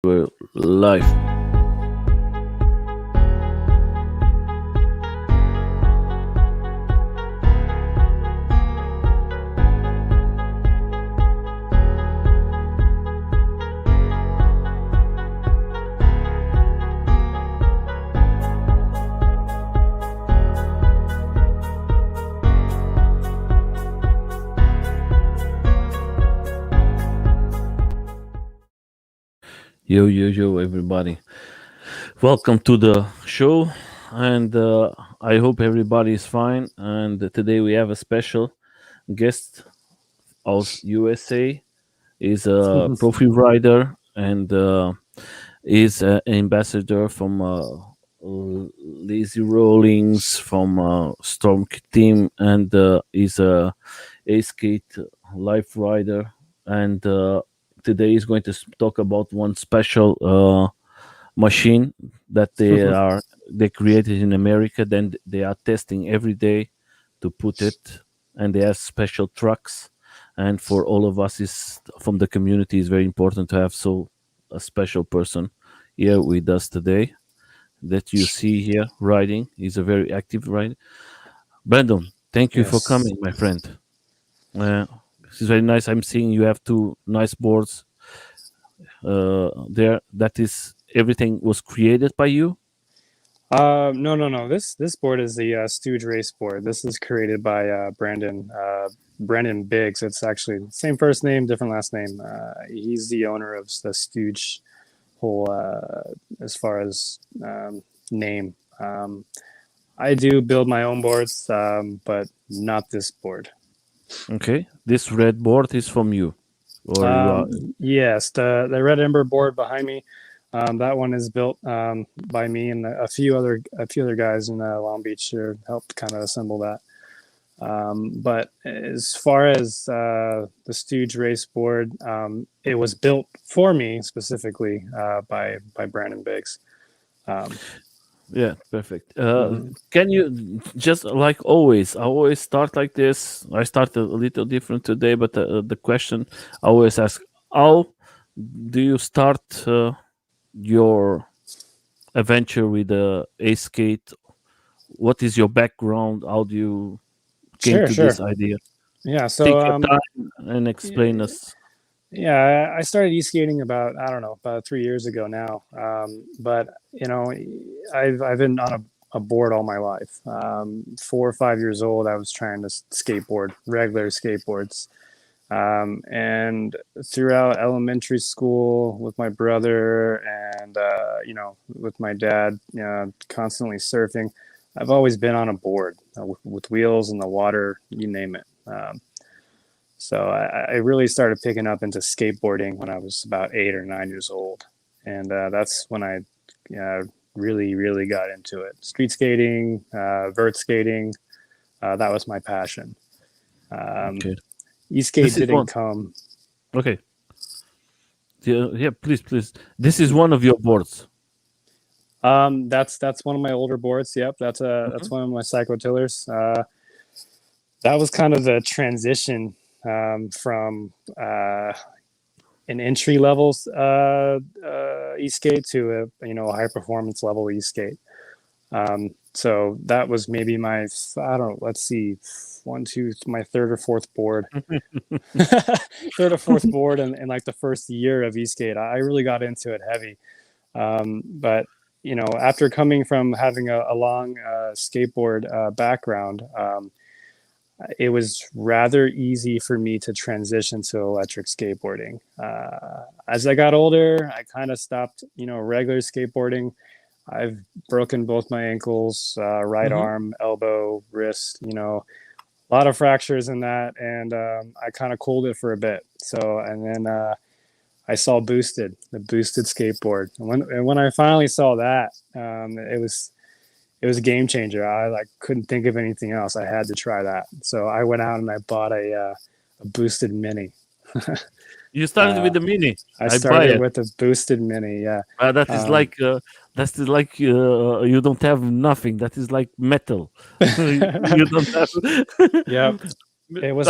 We're live. Yo, everybody. Welcome to the show, and I hope everybody is fine. And today we have a special guest out USA. Is a profi rider and is an ambassador from Lazyrollings from Storm Team, and is a E-sk8 Life rider. And today is going to talk about one special machine that they created in America. Then they are testing every day to put it, and they have special trucks. And for all of us, is from the community, is very important to have a special person here with us today that you see here riding. He's a very active rider. Brandon, thank you for coming, my friend. This is very nice. I'm seeing you have two nice boards there. That is everything was created by you. No. This board is the Stooge race board. This is created by Brandon Biggs. It's actually the same first name, different last name. He's the owner of the Stooge whole as far as name. I do build my own boards, but not this board. Okay, this red board is from you. Or yes, the Red Ember board behind me. That one is built by me and a few other guys in Long Beach who helped kind of assemble that. But as far as the Stooge race board, it was built for me specifically by Brandon Biggs. Yeah, perfect. Can you just like always? I always start like this. I started a little different today, but the question I always ask: how do you start your adventure with the E-sk8? What is your background? How do you came to this idea? Yeah, so take your time and explain us. Yeah, I started e-skating about 3 years ago now. But I've been on a board all my life. 4 or 5 years old, I was trying to skateboard, regular skateboards. And throughout elementary school with my brother and, with my dad, constantly surfing, I've always been on a board with wheels in the water, you name it. So I really started picking up into skateboarding when I was about 8 or 9 years old. And that's when I really got into it. Street skating, vert skating, that was my passion. Okay. E-skate didn't come. Okay. Yeah, please. This is one of your boards. That's one of my older boards. Yep, that's one of my cyclotillers. That was kind of the transition from an entry level e-skate to a high performance level e-skate. So that was maybe my my third or fourth board. Third or fourth board in like the first year of e-skate. I really got into it heavy. But after coming from having a long skateboard background, it was rather easy for me to transition to electric skateboarding. As I got older, I kind of stopped, regular skateboarding. I've broken both my ankles, right arm, elbow, wrist, a lot of fractures in that. And I kind of cooled it for a bit. And then I saw the boosted skateboard. And when I finally saw that, it was a game changer. I couldn't think of anything else. I had to try that. So I went out and I bought a boosted mini. You started with the mini. I started with the boosted mini. Yeah. That is like you don't have nothing. That is like metal. You don't have. Yep. It was.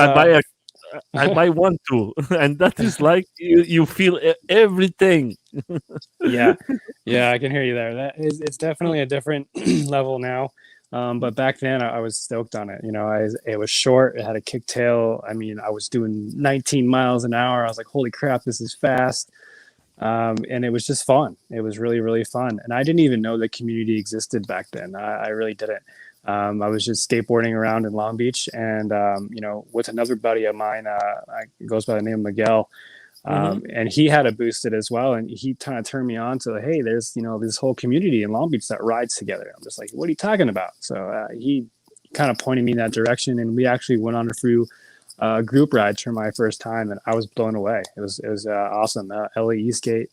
I buy one too, and that is like you feel everything. Yeah, yeah, I can hear you there. It's definitely a different level now. But back then I was stoked on it. It was short. It had a kick tail. I mean, I was doing 19 miles an hour. I was like, holy crap, this is fast. And it was just fun. It was really, really fun. And I didn't even know the community existed back then. I really didn't. I was just skateboarding around in Long Beach, and with another buddy of mine, goes by the name of Miguel. And he had a boosted as well, and he kind of turned me on to, hey, there's this whole community in Long Beach that rides together. I'm just like, what are you talking about? So he kind of pointed me in that direction, and we actually went on a few group rides for my first time, and I was blown away. It was awesome. E-sk8,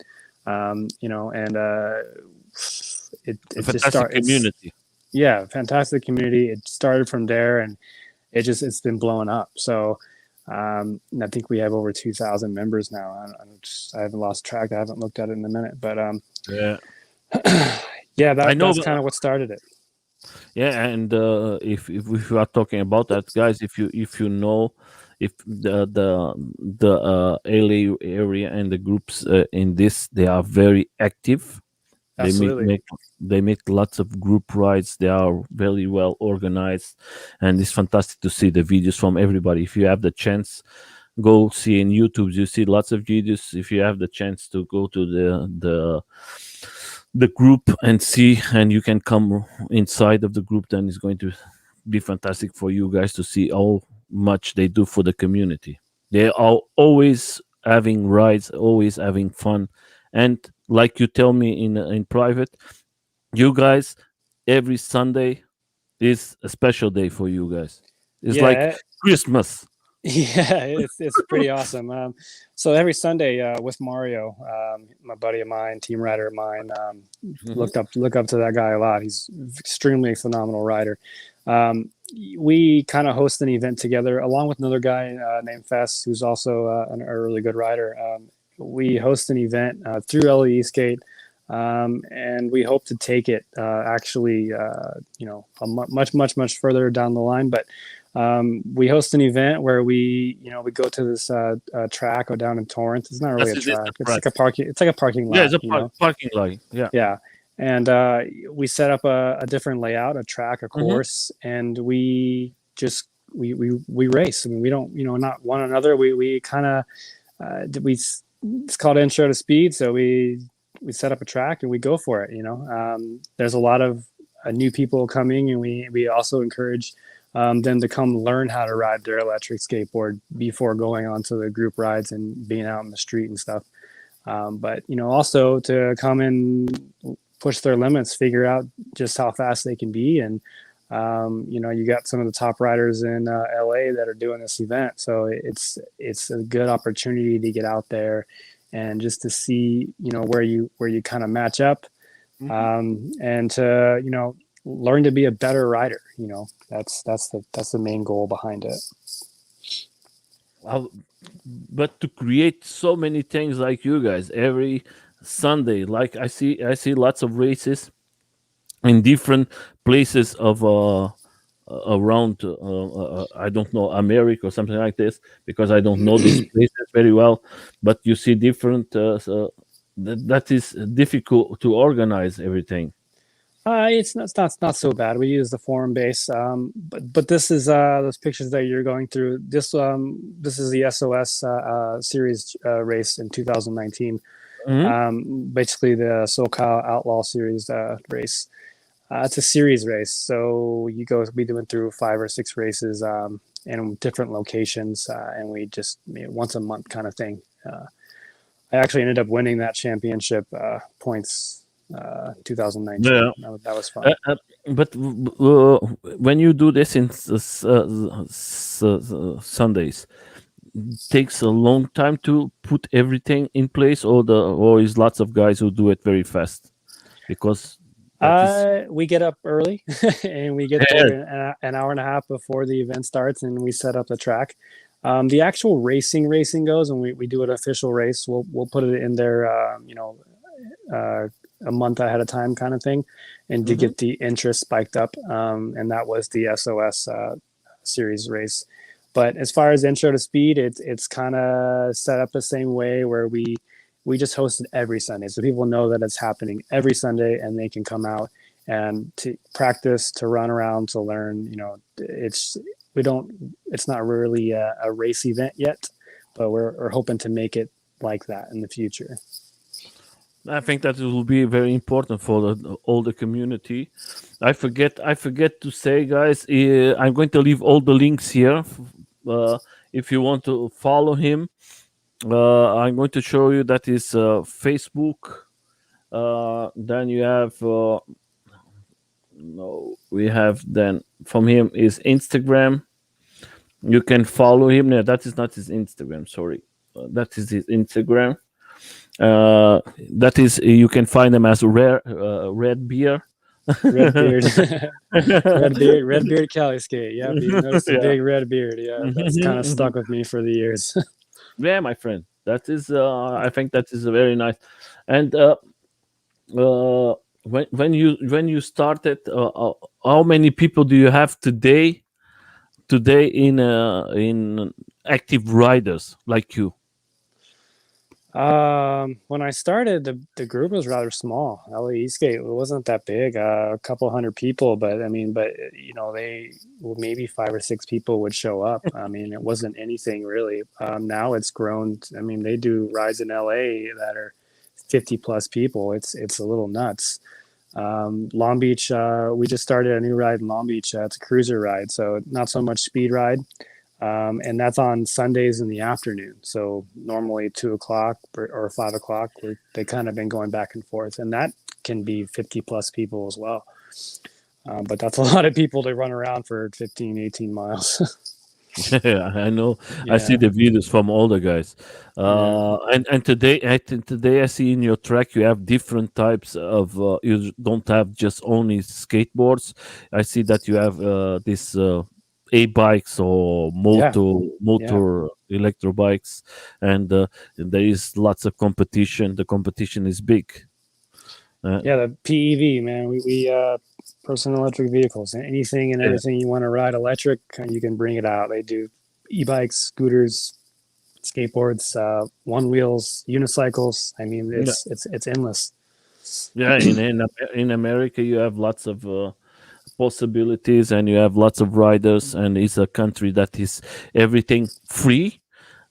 and it just started. Community. Yeah, fantastic community. It started from there, and it's been blowing up. So I think we have over 2,000 members now. I haven't lost track. I haven't looked at it in a minute, but yeah, yeah, that's kind of what started it. Yeah, and if we are talking about that, guys, if the LA area and the groups in this, they are very active. Absolutely. They make lots of group rides. They are very well organized, and it's fantastic to see the videos from everybody. If you have the chance, go see in YouTube. You see lots of videos. If you have the chance to go to the group and see, and you can come inside of the group, then it's going to be fantastic for you guys to see how much they do for the community. They are always having rides, always having fun, and like you tell me in private, you guys, every Sunday is a special day for you guys. It's like Christmas. Yeah, it's pretty awesome. So every Sunday with Mario, my buddy of mine, team rider of mine, look up to that guy a lot. He's extremely phenomenal rider. We kind of host an event together along with another guy named Fess, who's also a really good rider. We host an event through E-sk8, and we hope to take it actually, much further down the line. But we host an event where we go to this track or down in Torrance. It's not really a track. It's like a parking. It's like a parking lot. Yeah, it's a parking lot. Yeah. Yeah. And we set up a different layout, a track, a course, and we just we race. I mean, we don't not one another. We kind of it's called Intro to Speed. So we set up a track and we go for it. There's a lot of new people coming, and we also encourage them to come learn how to ride their electric skateboard before going on to the group rides and being out in the street and stuff. But also to come and push their limits, figure out just how fast they can be. And you got some of the top riders in LA that are doing this event, so it's a good opportunity to get out there and just to see where you kind of match up, and to learn to be a better rider. That's the main goal behind it. Well, but to create so many things like you guys every Sunday, like I see lots of races in different places of around I don't know, America or something like this, because I don't know these places very well. But you see different. That is difficult to organize everything. It's not so bad. We use the forum base, but this is those pictures that you're going through. This is the SOS series race in 2019. Basically the SoCal Outlaw Series race. It's a series race, so we went through 5 or 6 races in different locations, and we just once a month kind of thing. I actually ended up winning that championship points 2019. Yeah. That was fun. But when you do this in Sundays, it takes a long time to put everything in place, or is lots of guys who do it very fast? Because we get up early and we get there an hour and a half before the event starts, and we set up the track. The actual racing goes, and we do an official race. We'll put it in there, a month ahead of time, kind of thing, and to get the interest spiked up. And that was the SOS series race. But as far as intro to speed, it's kind of set up the same way where we just host it every Sunday, so people know that it's happening every Sunday, and they can come out and to practice, to run around, to learn. It's not really a race event yet, but we're hoping to make it like that in the future. I think that it will be very important for all the community. I forget to say, guys. I'm going to leave all the links here. If you want to follow him, I'm going to show you that is Facebook. Then you have no, we have then from him is Instagram. You can follow him. No, that is not his Instagram. Sorry, that is his Instagram. That is you can find them as red beer. Redbeard, Redbeard Calisthenics. Yeah, you noticed a Yeah. big red beard. Yeah, that's kind of stuck with me for the years. Yeah, my friend. That is, I think that is very nice. And when you started, how many people do you have today in active riders like you? When I started, the group was rather small. E-sk8 it wasn't that big, a couple hundred people, but I mean, maybe 5 or 6 people would show up. I mean, it wasn't anything really. Now it's grown. I mean, they do rides in LA that are 50 plus people. It's a little nuts. Long Beach, we just started a new ride in Long Beach. It's a cruiser ride, so not so much speed ride. And that's on Sundays in the afternoon. So normally 2 o'clock or 5 o'clock, they kind of been going back and forth, and that can be 50 plus people as well. But that's a lot of people to run around for 15, 18 miles. Yeah, I know. I see Yeah. the videos from all the guys. And today I see in your track you have different types of. You don't have just only skateboards. I see that you have this bikes or Yeah. motor electro bikes, and there is lots of competition. The competition is big. Yeah, the PEV, man. We personal electric vehicles, anything and Yeah. everything you want to ride electric, you can bring it out. They do e-bikes, scooters, skateboards, one wheels, unicycles. I mean, Yeah. it's endless. Yeah, in America you have lots of possibilities, and you have lots of riders, and it's a country that is everything free.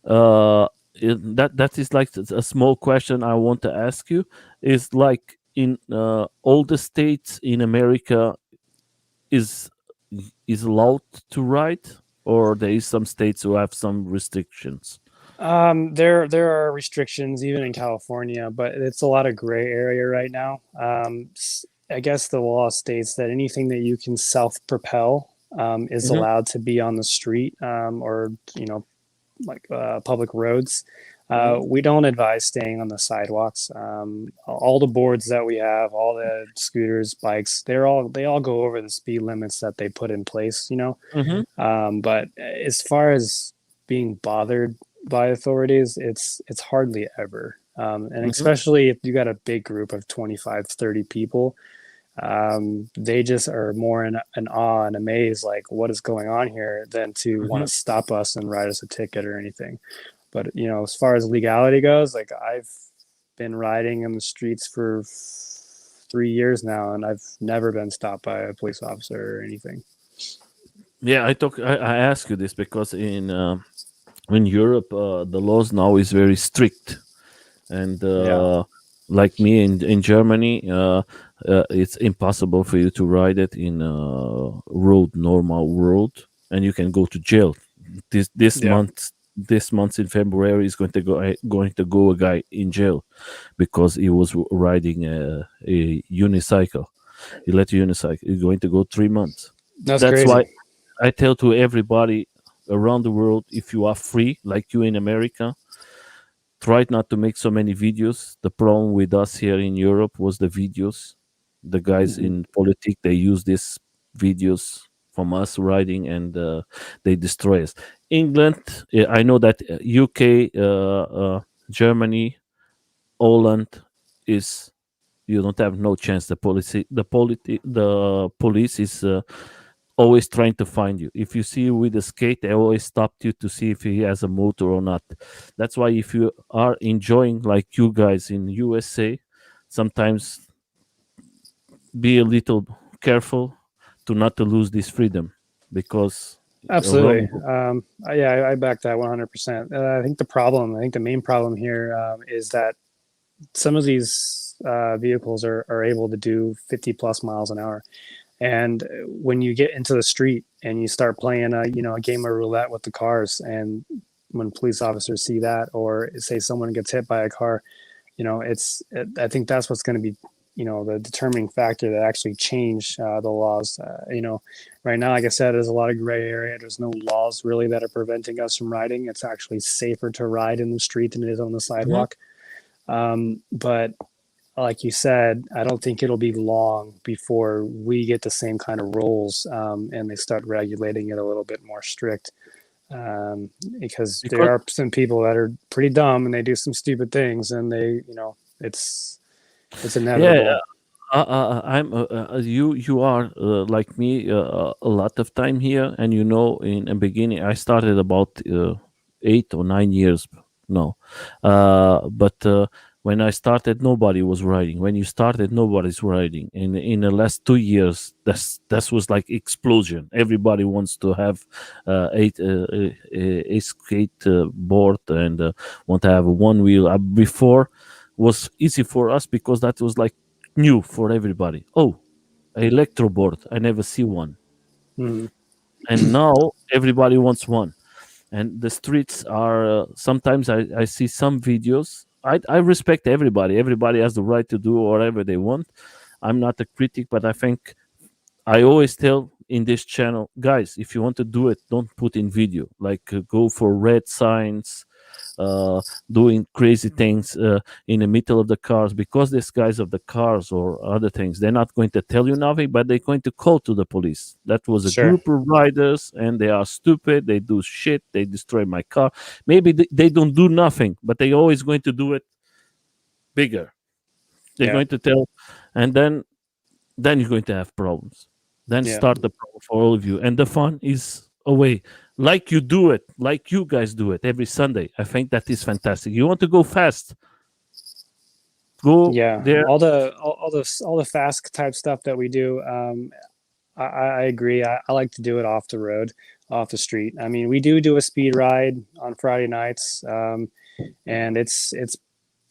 That is like a small question I want to ask you. Is like in all the states in America is allowed to ride, or there is some states who have some restrictions? There are restrictions even in California, but it's a lot of gray area right now. I guess the law states that anything that you can self-propel is Mhm. allowed to be on the street, or like public roads. Mhm. We don't advise staying on the sidewalks. All the boards that we have, all the scooters, bikes, they all go over the speed limits that they put in place. Mhm. But as far as being bothered by authorities, it's hardly ever. And Mhm. especially if you got a big group of 25, 30 people, they just are more in awe and amaze, like what is going on here, than to want Mhm. to stop us and write us a ticket or anything. But as far as legality goes, like I've been riding in the streets for 3 years now, and I've never been stopped by a police officer or anything. Yeah, I ask you this because in Europe the laws now is very strict, and Yeah. like me in Germany, it's impossible for you to ride it in normal road, and you can go to jail. This Yeah. month, this month in February is going to go a guy in jail because he was riding a unicycle. He let a unicycle. He's going to go 3 months. That's That's why crazy. I tell to everybody around the world, if you are free, like you in America, try not to make so many videos. The problem with us here in Europe was the videos. The guys Hmm. in politics, they use these videos from us riding, and they destroy us. England, I know that UK, Germany, Holland is you don't have no chance. The police is always trying to find you. If you see you with a skate, they always stop you to see if he has a motor or not. That's why if you are enjoying like you guys in USA, sometimes be a little careful to not to lose this freedom because Absolutely. around Yeah, I back that 100%. I think the main problem here is that some of these vehicles are able to do 50 plus miles an hour. And when you get into the street and you start playing a game of roulette with the cars, and when police officers see that, or say someone gets hit by a car, I think that's what's going to be, the determining factor that actually change the laws. Right now, like I said, there's a lot of gray area. There's no laws really that are preventing us from riding. It's actually safer to ride in the street than it is on the Mhm. sidewalk. But like you said, I don't think it'll be long before we get the same kind of rules, and they start regulating it a little bit more strict. Because there because are some people that are pretty dumb and they do some stupid things, and it's yeah, inevitable. I'm you are like me a lot of time here, and in the beginning I started about 8 or 9 years no, but when I started, nobody was riding. When you started, nobody's riding. In the last 2 years, that was like explosion. Everybody wants to have a skate board and want to have a one wheel. Before was easy for us because that was like new for everybody. Oh, electro board. I never see one. Mhm. And now everybody wants one. And the streets are sometimes I see some videos. I respect everybody. Everybody has the right to do whatever they want. I'm not a critic, but I think I always tell in this channel, guys, if you want to do it, don't put in video. Like go for red signs, uh, doing crazy things in the middle of the cars because these guys of the cars or other things, they're not going to tell you nothing, but they're going to call to the police. That was a Sure. group of riders and they are stupid. They do shit. They destroy my car. Maybe they don't do nothing, but they're always going to do it bigger. They're Yeah. going to tell, and then you're going to have problems. Then Yeah. start the problem for all of you. And the fun is away. Like you do it, like you guys do it every Sunday. I think that is fantastic. You want to go fast, go Yeah. there. All the fast type stuff that we do. I agree. I like to do it off the road, off the street. I mean, we do a speed ride on Friday nights, and it's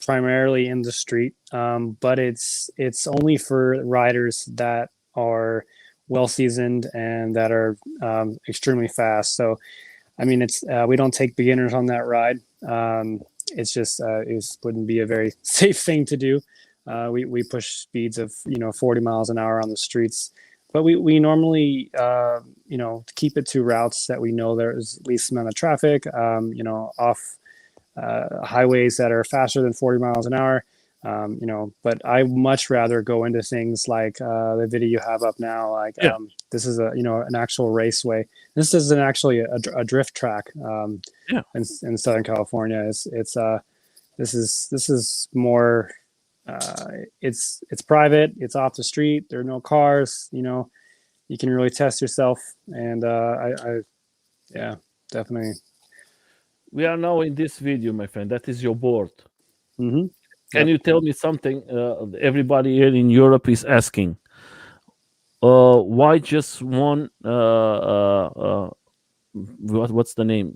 primarily in the street, but it's only for riders that are well seasoned and that are extremely fast. So, I mean, it's we don't take beginners on that ride. It's just it wouldn't be a very safe thing to do. We push speeds of 40 miles an hour on the streets, but we normally keep it to routes that we know there's least amount of traffic. Off highways that are faster than 40 miles an hour. But I much rather go into things like the video you have up now. Like Yeah, this is an actual raceway. This is actually a drift track yeah, in Southern California. This is more. It's private. It's off the street. There are no cars. You can really test yourself. And yeah, definitely. we are now in this video, my friend. That is your board. Hmm. Can Yep. you tell me something? Everybody here in Europe is asking. Why just one? What's the name?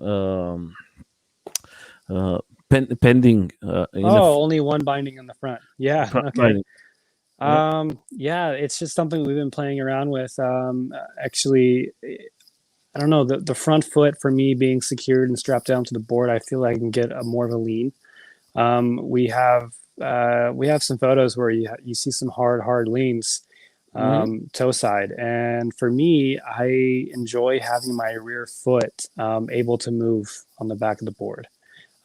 Pending in a Oh, only one binding on the front. Yeah. Okay. riding. Yeah. Yeah, it's just something we've been playing around with. Actually, I don't know, the front foot for me being secured and strapped down to the board, I feel like I can get more of a lean. We have some photos where you see some hard leans, Hmm. toe side, and for me, I enjoy having my rear foot able to move on the back of the board.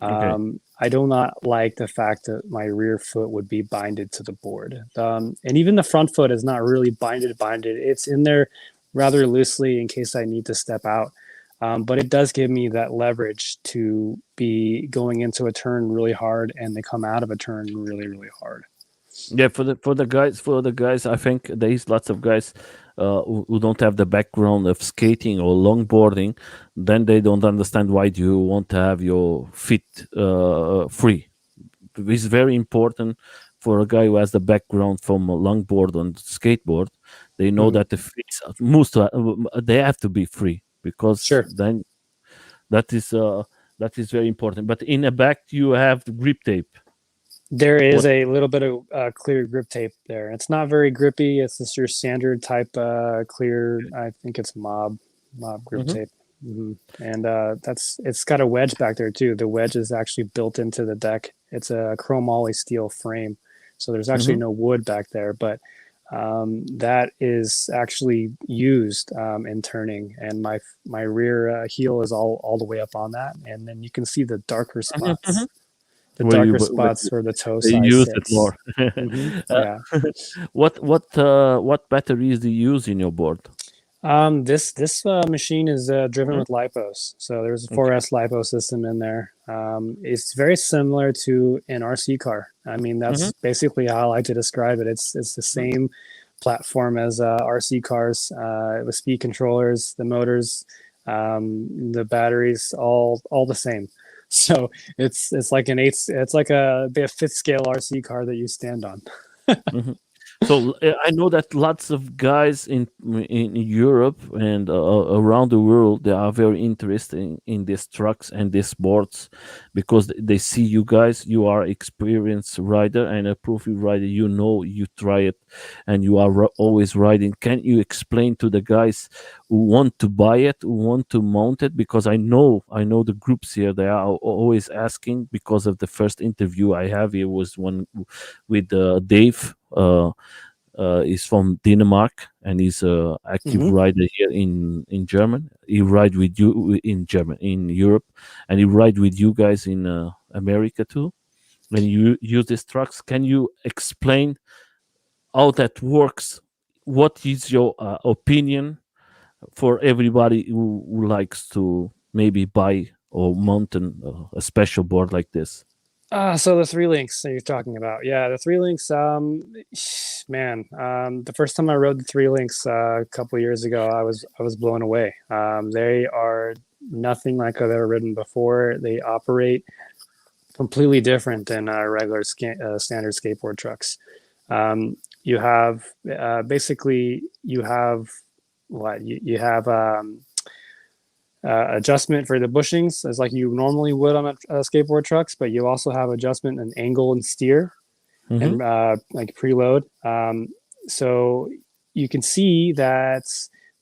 Okay. I do not like the fact that my rear foot would be binded to the board. And even the front foot is not really binded. It's in there rather loosely in case I need to step out. But it does give me that leverage to be going into a turn really hard and to come out of a turn really, really hard. Yeah, for the guys, I think there is lots of guys. who don't have the background of skating or longboarding, then they don't understand why do you want to have your feet free. It's very important for a guy who has the background from a longboard and skateboard. They know Mhm. that the feet most they have to be free, because Sure. then that is uh, that is very important. But in the back you have grip tape. There is What? a little bit of clear grip tape there. It's not very grippy. It's just your standard type clear. I think it's mob grip Hmm. tape. And it's got a wedge back there too. The wedge is actually built into the deck. It's a chromoly steel frame, so there's actually Hmm. no wood back there. But that is actually used in turning, and my rear heel is all the way up on that, and then you can see the darker Hmm. spots. The Where you darker where spots where the toe they size use it sits. more. uh, Yeah. what batteries do you use in your board? This machine is driven Hmm. with lipos, so there's a Okay. 4S lipo system in there. It's very similar to an RC car. I mean, Hmm. that's basically how I like to describe it. It's the same platform as RC cars, with speed controllers, the motors, the batteries, all the same. So it's like it's like a fifth scale RC car that you stand on. Hmm. So I know that lots of guys in Europe and around the world, they are very interested in these trucks and these boards, because they see you guys. You are experienced rider and a profi rider. You know, you try it, and you are always riding. Can you explain to the guys who want to buy it, who want to mount it? Because I know the groups here. They are always asking, because of the first interview I have here was one with Dave. Is from Denmark, and he's a active Hmm. rider here in German. He ride with you in German in Europe, and he ride with you guys in America too. When you use these trucks, can you explain how that works? What is your opinion for everybody who likes to maybe buy or mount a special board like this? So the three links that you're talking about, yeah, the three links. Man, the first time I rode the three links a couple years ago, I was blown away. They are nothing like I've ever ridden before. They operate completely different than regular standard skateboard trucks. You have basically you have what you have adjustment for the bushings as like you normally would on a skateboard trucks, but you also have adjustment and angle and steer Mm-hmm. and like preload. So you can see that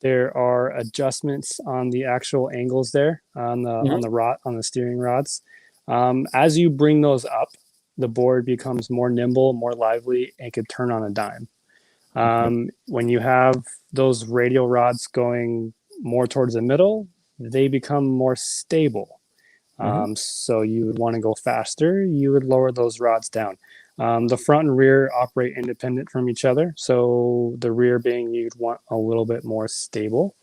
there are adjustments on the actual angles there on the rod on the steering rods. As you bring those up, the board becomes more nimble, more lively, and can turn on a dime. Okay. When you have those radial rods going more towards the middle, they become more stable. Mm-hmm. So you would want to go faster, you would lower those rods down. The front and rear operate independent from each other. So the rear being you'd want a little bit more stable.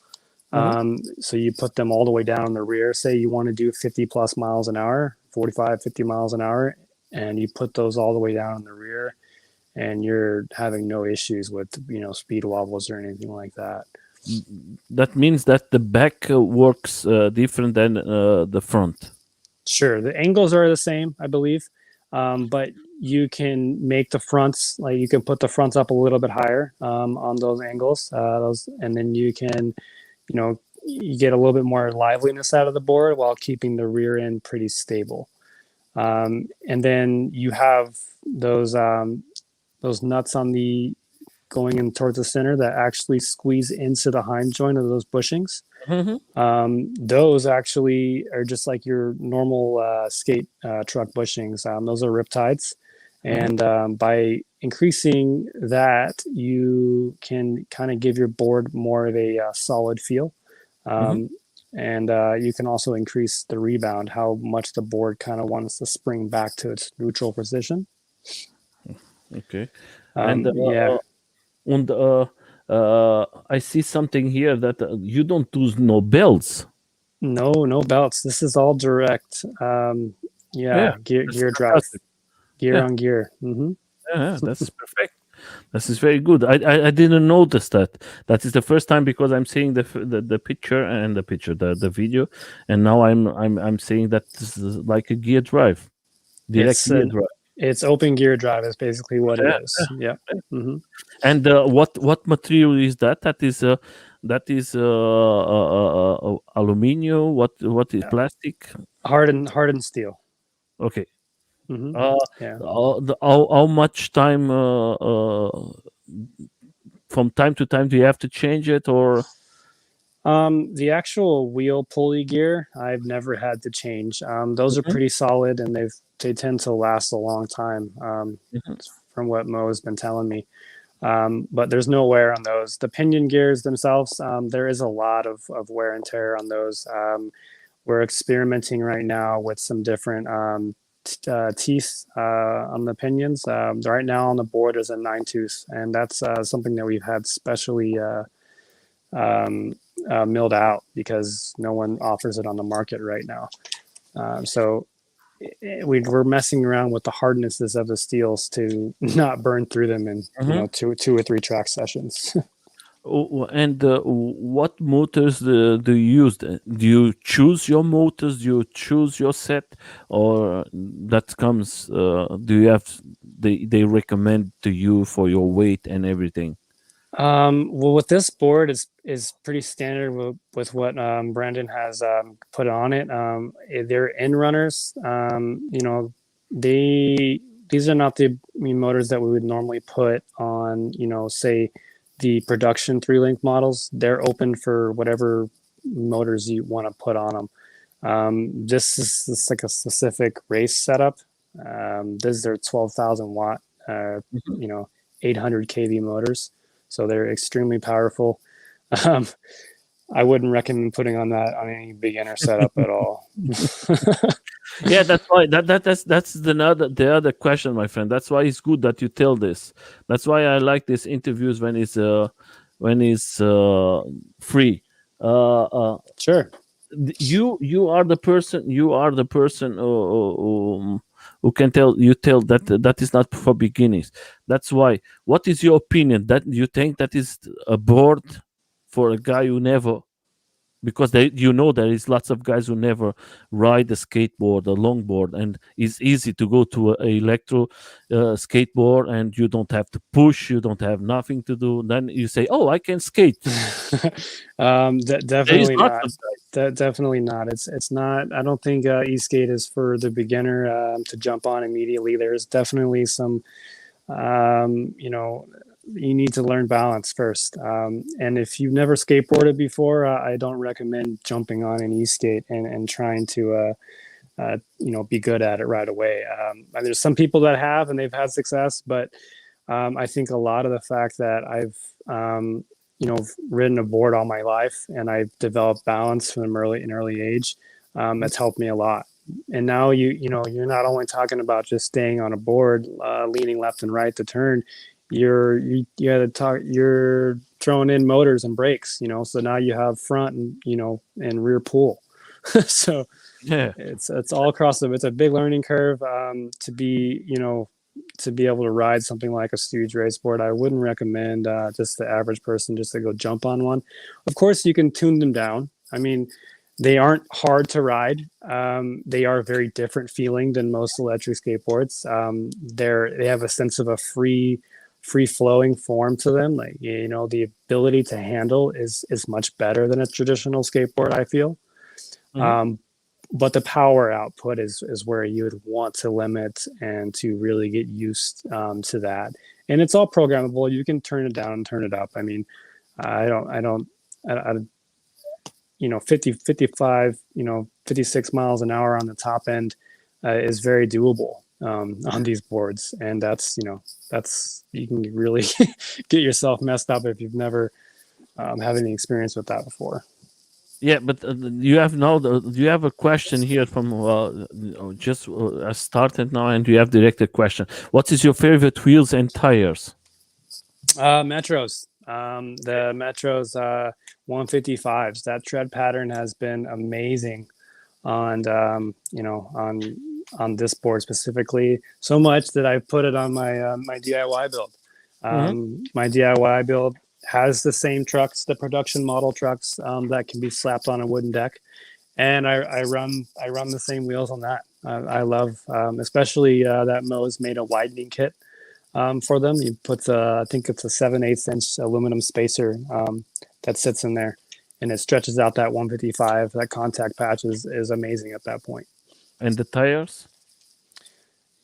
Mm-hmm. So you put them all the way down in the rear. Say you want to do 50 plus miles an hour, 45, 50 miles an hour, and you put those all the way down in the rear, and you're having no issues with speed wobbles or anything like that. That means that the back works different than the front. Sure, the angles are the same, I believe, but you can make the fronts like you can put the fronts up a little bit higher on those angles, and then you get a little bit more liveliness out of the board while keeping the rear end pretty stable. And then you have those nuts on the going in towards the center that actually squeeze into the hind joint of those bushings. Mhm. Those actually are just like your normal skate truck bushings. Those are riptides. Mhm. And by increasing that, you can kind of give your board more of a solid feel. Mhm. Um, and you can also increase the rebound, how much the board kind of wants to spring back to its neutral position. Okay. And Yeah, and I see something here that you don't use no belts. no belts. This is all direct. Yeah, Yeah, gear that's gear drive, fantastic. gear Yeah, on gear. Hmm. yeah, that's perfect. This is very good. I didn't notice that. That is the first time because I'm seeing the picture and the video, and now I'm seeing that this is like a gear drive, direct It's gear an drive. it's open gear drive is basically what it Yeah. is. Yeah. Hmm. And what material is that? That is aluminum. What is plastic? Hardened steel. Okay. Hmm. Uh, Yeah. how much time from time to time do you have to change it or? The actual wheel pulley gear, I've never had to change. Those are Mhm, pretty solid, and they tend to last a long time. mhm, From what Mo has been telling me. But there's no wear on those. The pinion gears themselves, there is a lot of wear and tear on those. We're experimenting right now with some different teeth on the pinions. Right now on the board is a 9 tooth, and that's something that we've had specially um, milled out because no one offers it on the market right now. So we're messing around with the hardnesses of the steels to not burn through them in mhm. two or three track sessions. And what motors do you use? Do you choose your motors? Do you choose your set, or that comes? Do you have they recommend to you for your weight and everything? Well, with this board is pretty standard with what Brandon has put on it. They're in runners. They these are not the motors that we would normally put on. Say the production 3-link models. They're open for whatever motors you want to put on them. This is like a specific race setup. These are 12,000 watt, Mhm. 800 kV motors. So they're extremely powerful. Um, I wouldn't recommend putting on that on any beginner setup at all. Yeah, that's why that's the other question, my friend. That's why it's good that you tell this. That's why I like these interviews when it's free. Sure. You are the person who can tell that that is not for beginners. That's why. What is your opinion? That you think that is a board for a guy who never, because there is lots of guys who never ride a skateboard, a longboard, and it's easy to go to a electro skateboard, and you don't have to push, you don't have nothing to do. Then you say, "Oh, I can skate." There is Definitely lots not. of guys. Definitely not. It's not. I don't think E-skate is for the beginner to jump on immediately. There's definitely some you need to learn balance first. And if you've never skateboarded before, I don't recommend jumping on an e-skate and trying to, be good at it right away. And there's some people that have and they've had success, but I think a lot of the fact that I've, ridden a board all my life and I've developed balance from an early age, that's helped me a lot. And now you're not only talking about just staying on a board, leaning left and right to turn. You're throwing in motors and brakes. So now you have front and rear pull. So Yeah. it's all across it's a big learning curve. To be able to ride something like a Stooge raceboard, I wouldn't recommend just the average person just to go jump on one. Of course, you can tune them down. I mean, they aren't hard to ride. They are very different feeling than most electric skateboards. They have a sense of a free flowing form to them. Like the ability to handle is much better than a traditional skateboard, I feel. Mhm. Um, but the power output is where you would want to limit and to really get used to that. And it's all programmable. You can turn it down and turn it up. I mean, I 50, 55, 56 miles an hour on the top end is very doable on these boards. And that's, you can really get yourself messed up if you've never had any experience with that before. Yeah, but you have now. You have a question here from just started now, and you have directed question. What is your favorite wheels and tires? Metros. The Metros 155s. That tread pattern has been amazing on on this board specifically. So much that I put it on my my DIY build. My DIY build has the same trucks, the production model trucks that can be slapped on a wooden deck, and I run the same wheels on that. I love, especially that Moe's made a widening kit for them. You put I think it's a 7/8 inch aluminum spacer that sits in there, and it stretches out that 155. That contact patch is amazing at that point. And the tires?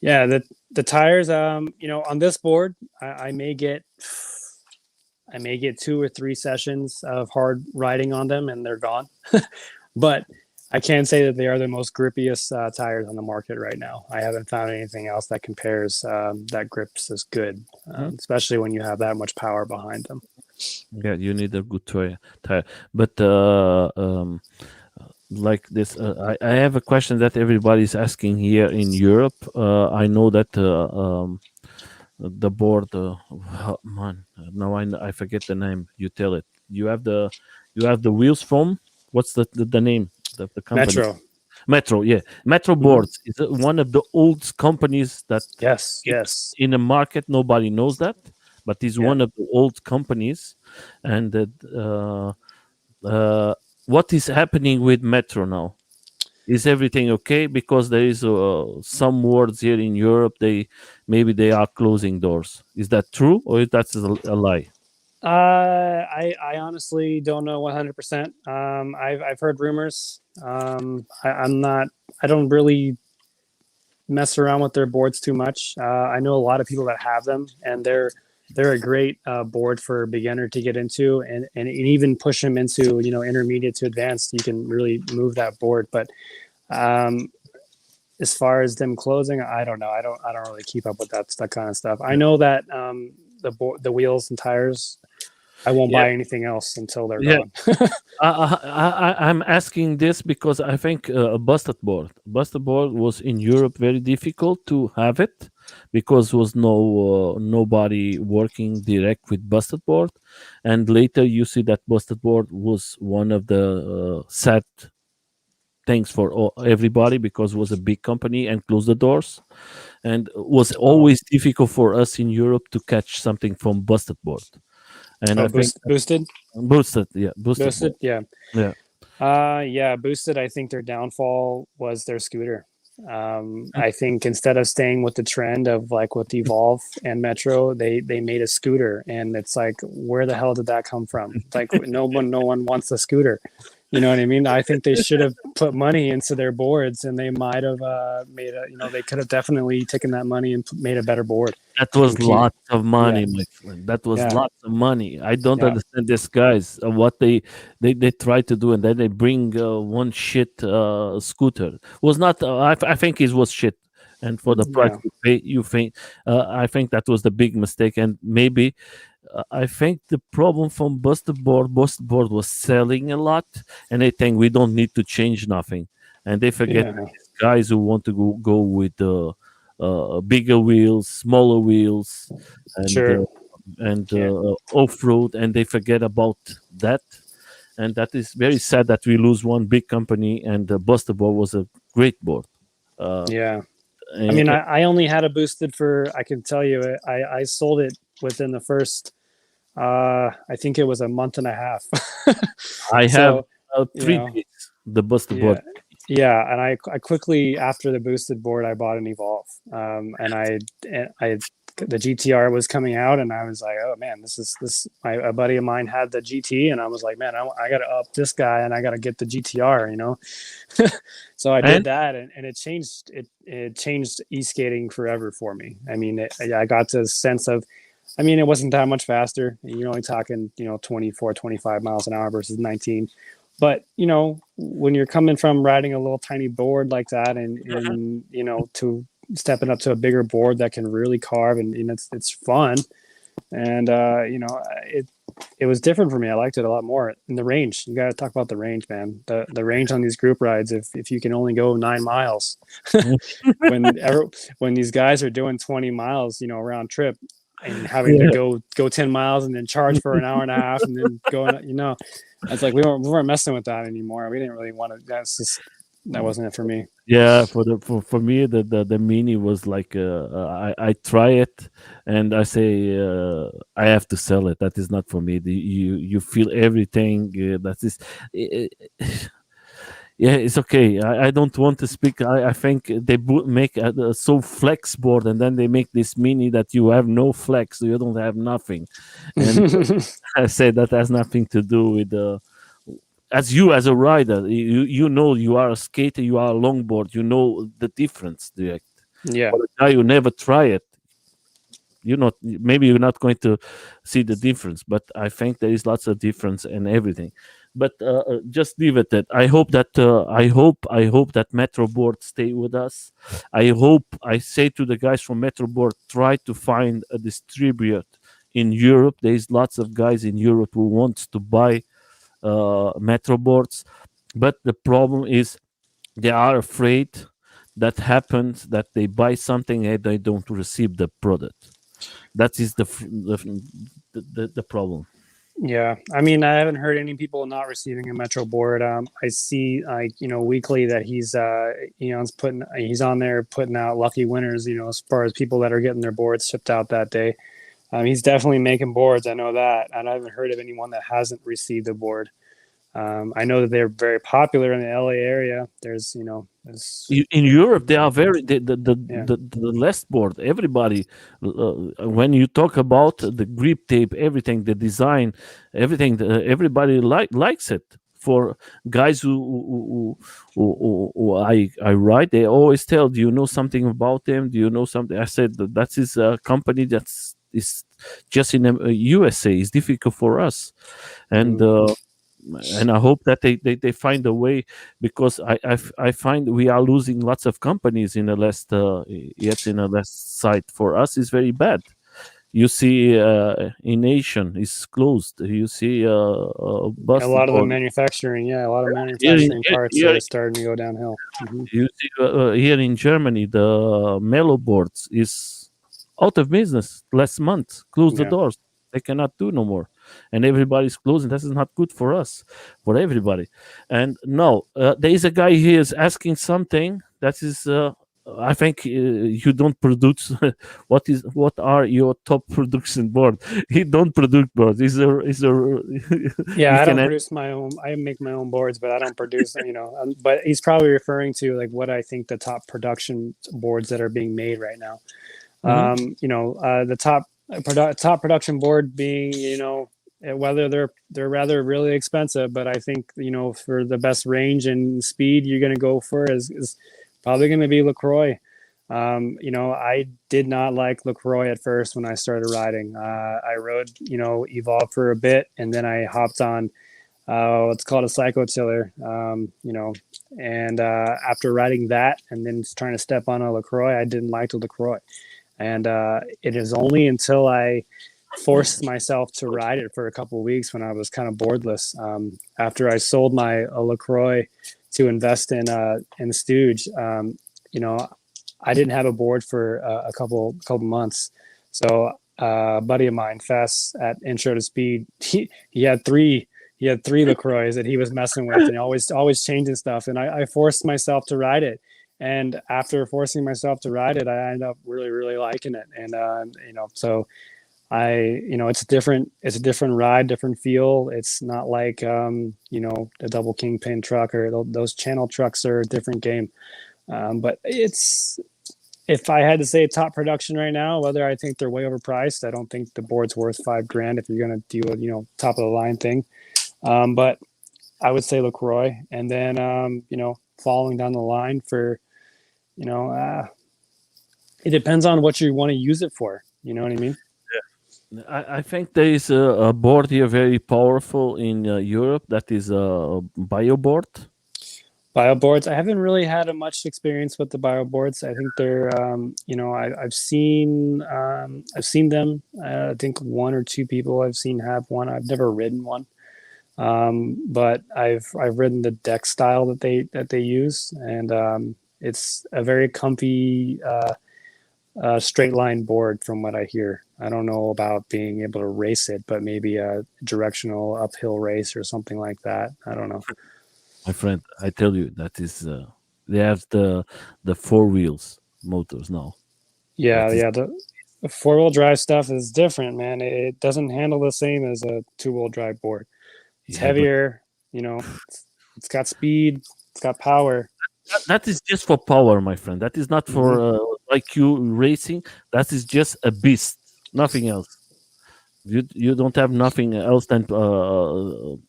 Yeah, the tires. On this board, I may get 2 or 3 sessions of hard riding on them, and they're gone. But I can say that they are the most grippiest tires on the market right now. I haven't found anything else that compares that grips as good, especially when you have that much power behind them. Yeah, you need a good tire. But like this, I have a question that everybody's asking here in Europe. I know that the board, man, now I forget the name. You tell it. You have the wheels from what's the name? The company. Metro, yeah. Metro Boards is one of the old companies that yes in the market. Nobody knows that, but it's one of the old companies. And what is happening with Metro now? Is everything okay? Because there is some words here in Europe. Maybe they are closing doors. Is that true, or that's a lie? I honestly don't know 100%. I've heard rumors. I don't really mess around with their boards too much. I know a lot of people that have them, and they're a great board for a beginner to get into, and even push them into intermediate to advanced. You can really move that board. But as far as them closing, I don't know. I don't really keep up with that kind of stuff. I know that the wheels and tires, I won't buy anything else until they're gone. I'm asking this because I think a busted board was in Europe very difficult to have it because was nobody working direct with busted board, and later you see that busted board was one of the sad things for everybody because it was a big company and closed the doors, and it was always difficult for us in Europe to catch something from busted board. And I think boosted, yeah, boosted, yeah. Boosted. I think their downfall was their scooter. I think instead of staying with the trend of like with Evolve and Metro, they made a scooter, and it's like, where the hell did that come from? Like no one wants a scooter. You know what I mean? I think they should have put money into their boards, and they might have made they could have definitely taken that money and made a better board. That was lots of money, my friend. That was lots of money. I don't understand these guys, what they try to do, and then they bring one shit scooter. Was not. I think it was shit, and for the price you pay, you think. I think that was the big mistake, and maybe. I think the problem from Busted Board was selling a lot, and they think we don't need to change nothing, and they forget guys who want to go with bigger wheels, smaller wheels, and off-road, and they forget about that, and that is very sad that we lose one big company. And the Busted Board was a great board. I mean, I only had a boosted for, I can tell you, I sold it within the first, I think it was a month and a half. I have 3 days, the boosted board. Yeah, and I quickly, after the boosted board, I bought an Evolve. And the GTR was coming out, and I was like, oh man, a buddy of mine had the GT, and I was like, man, I got to up this guy, and I got to get the GTR, So I did that, and it changed e-skating forever for me. I mean, I got to the sense of, I mean, it wasn't that much faster. You're only talking, 24, 25 miles an hour versus 19. But, when you're coming from riding a little tiny board like that and to stepping up to a bigger board that can really carve, and it's fun. And, it was different for me. I liked it a lot more. And the range, you got to talk about the range, man. The range on these group rides, if you can only go 9 miles, when these guys are doing 20 miles, round trip, and having to go 10 miles and then charge for an hour and a half and then go, it's like we weren't messing with that anymore. We didn't really want to. That's just that wasn't it for me. Yeah, for me the mini was like I try it and I say I have to sell it. That is not for me. You feel everything. That is. Yeah, it's okay. I don't want to speak. I think they make a so flex board, and then they make this mini that you have no flex, so you don't have nothing. And I say that has nothing to do with as you as a rider. You know you are a skater, you are a longboard. You know the difference direct. Yeah. For a guy who never try it, you're not going to see the difference. But I think there is lots of difference in everything. But just leave it at. I hope that Metro Board stay with us. I say to the guys from Metro Board, try to find a distributor in Europe. There is lots of guys in Europe who wants to buy Metro boards, but the problem is they are afraid that happens that they buy something and they don't receive the product. That is the problem. Yeah, I mean, I haven't heard any people not receiving a Metro board. I see, like, weekly that he's he's on there putting out lucky winners. As far as people that are getting their boards shipped out that day. He's definitely making boards. I know that, and I haven't heard of anyone that hasn't received a board. I know that they're very popular in the LA area. There's, In Europe, they are very Yeah. the less board. Everybody, when you talk about the grip tape, everything, the design, everything, everybody likes it. For guys who I write, they always tell, "Do you know something about them? Do you know something?" I said that is a company that's is just in the USA. It's difficult for us, and. And I hope that they find a way, because I find we are losing lots of companies in the last site. For us is very bad. You see, in Asian is closed. You see, A Boston lot of the board. manufacturing, a lot of Here in, manufacturing parts here, are starting to go downhill. you see, here in Germany, the Mellow boards is out of business last month. Closed the Yeah. doors. They cannot do no more, and everybody's closing. This is not good for us, for everybody. And no, there is a guy here is asking something that is. I think you don't produce. What are your top production board? He don't produce boards. Yeah, You I can don't produce my own. I make my own boards, but I don't produce. But he's probably referring to like what I think the top production boards that are being made right now. The top production board being, whether they're rather really expensive, but I think for the best range and speed you're going to go for is probably going to be Lacroix. I did not like Lacroix at first when I started riding. I rode Evolve for a bit, and then I hopped on what's called a Psycho Tiller. And after riding that and then trying to step on a Lacroix, I didn't like the Lacroix. And it is only until I forced myself to ride it for a couple of weeks when I was kind of boardless. After I sold my Lacroix to invest in Stooge, I didn't have a board for a couple months. So a buddy of mine, Fess at Intro to Speed, he had three Lacroix that he was messing with, and always changing stuff. And I forced myself to ride it. And after forcing myself to ride it, I ended up really, really liking it. And so it's a different ride, different feel. It's not like the double kingpin truck, or those channel trucks are a different game. But if I had to say top production right now, whether I think they're way overpriced, I don't think the board's worth $5,000 if you're going to do a top of the line thing. But I would say Lacroix, and then following down the line for it depends on what you want to use it for. You know what I mean? I think there is a board here very powerful in Europe. That is a bio board. Bio boards. I haven't really had much experience with the bio boards. I think they're, I've seen them. I think one or two people I've seen have one. I've never ridden one, but I've ridden the deck style that they use, and it's a very comfy straight line board from what I hear. I don't know about being able to race it, but maybe a directional uphill race or something like that. I don't know. my friend. I tell you that is they have the four wheels motors now. Yeah, That is yeah. The four-wheel drive stuff is different, man. It doesn't handle the same as a two-wheel drive board. It's yeah, but heavier, you know. It's got speed. It's got power. that is just for power, my friend. That is not Hmm. for like you racing. That is just a beast, nothing else. You don't have nothing else than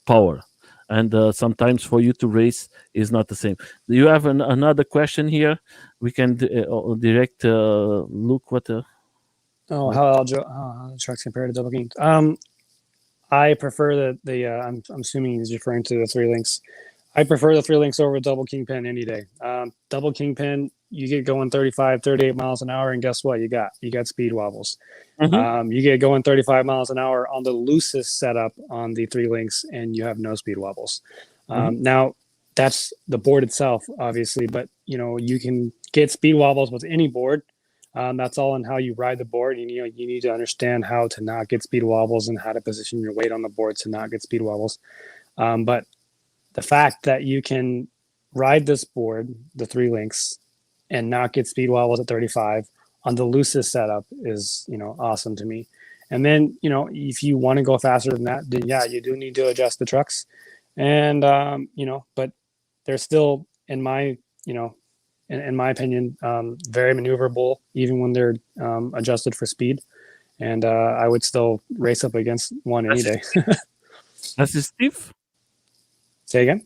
power, and sometimes for you to race is not the same. Do you have another question here? We can direct look Oh, what how the trucks compare to double king? I prefer I'm assuming he's referring to the three links. I prefer the three links over double kingpin any day. Double kingpin, you get going 35, 38 miles an hour, and guess what? You got speed wobbles. Mhm. You get going 35 miles an hour on the loosest setup on the three links, and you have no speed wobbles. Mhm. Now, that's the board itself, obviously, but you can get speed wobbles with any board. That's all in how you ride the board. You need to understand how to not get speed wobbles and how to position your weight on the board to not get speed wobbles. But the fact that you can ride this board, the three links, and not get speed wobbles at 35 on the loosest setup is awesome to me. And then if you want to go faster than that, then yeah, you do need to adjust the trucks, and but they're still in my opinion, very maneuverable even when they're adjusted for speed. And I would still race up against one any That's day. that's Steve. Say again.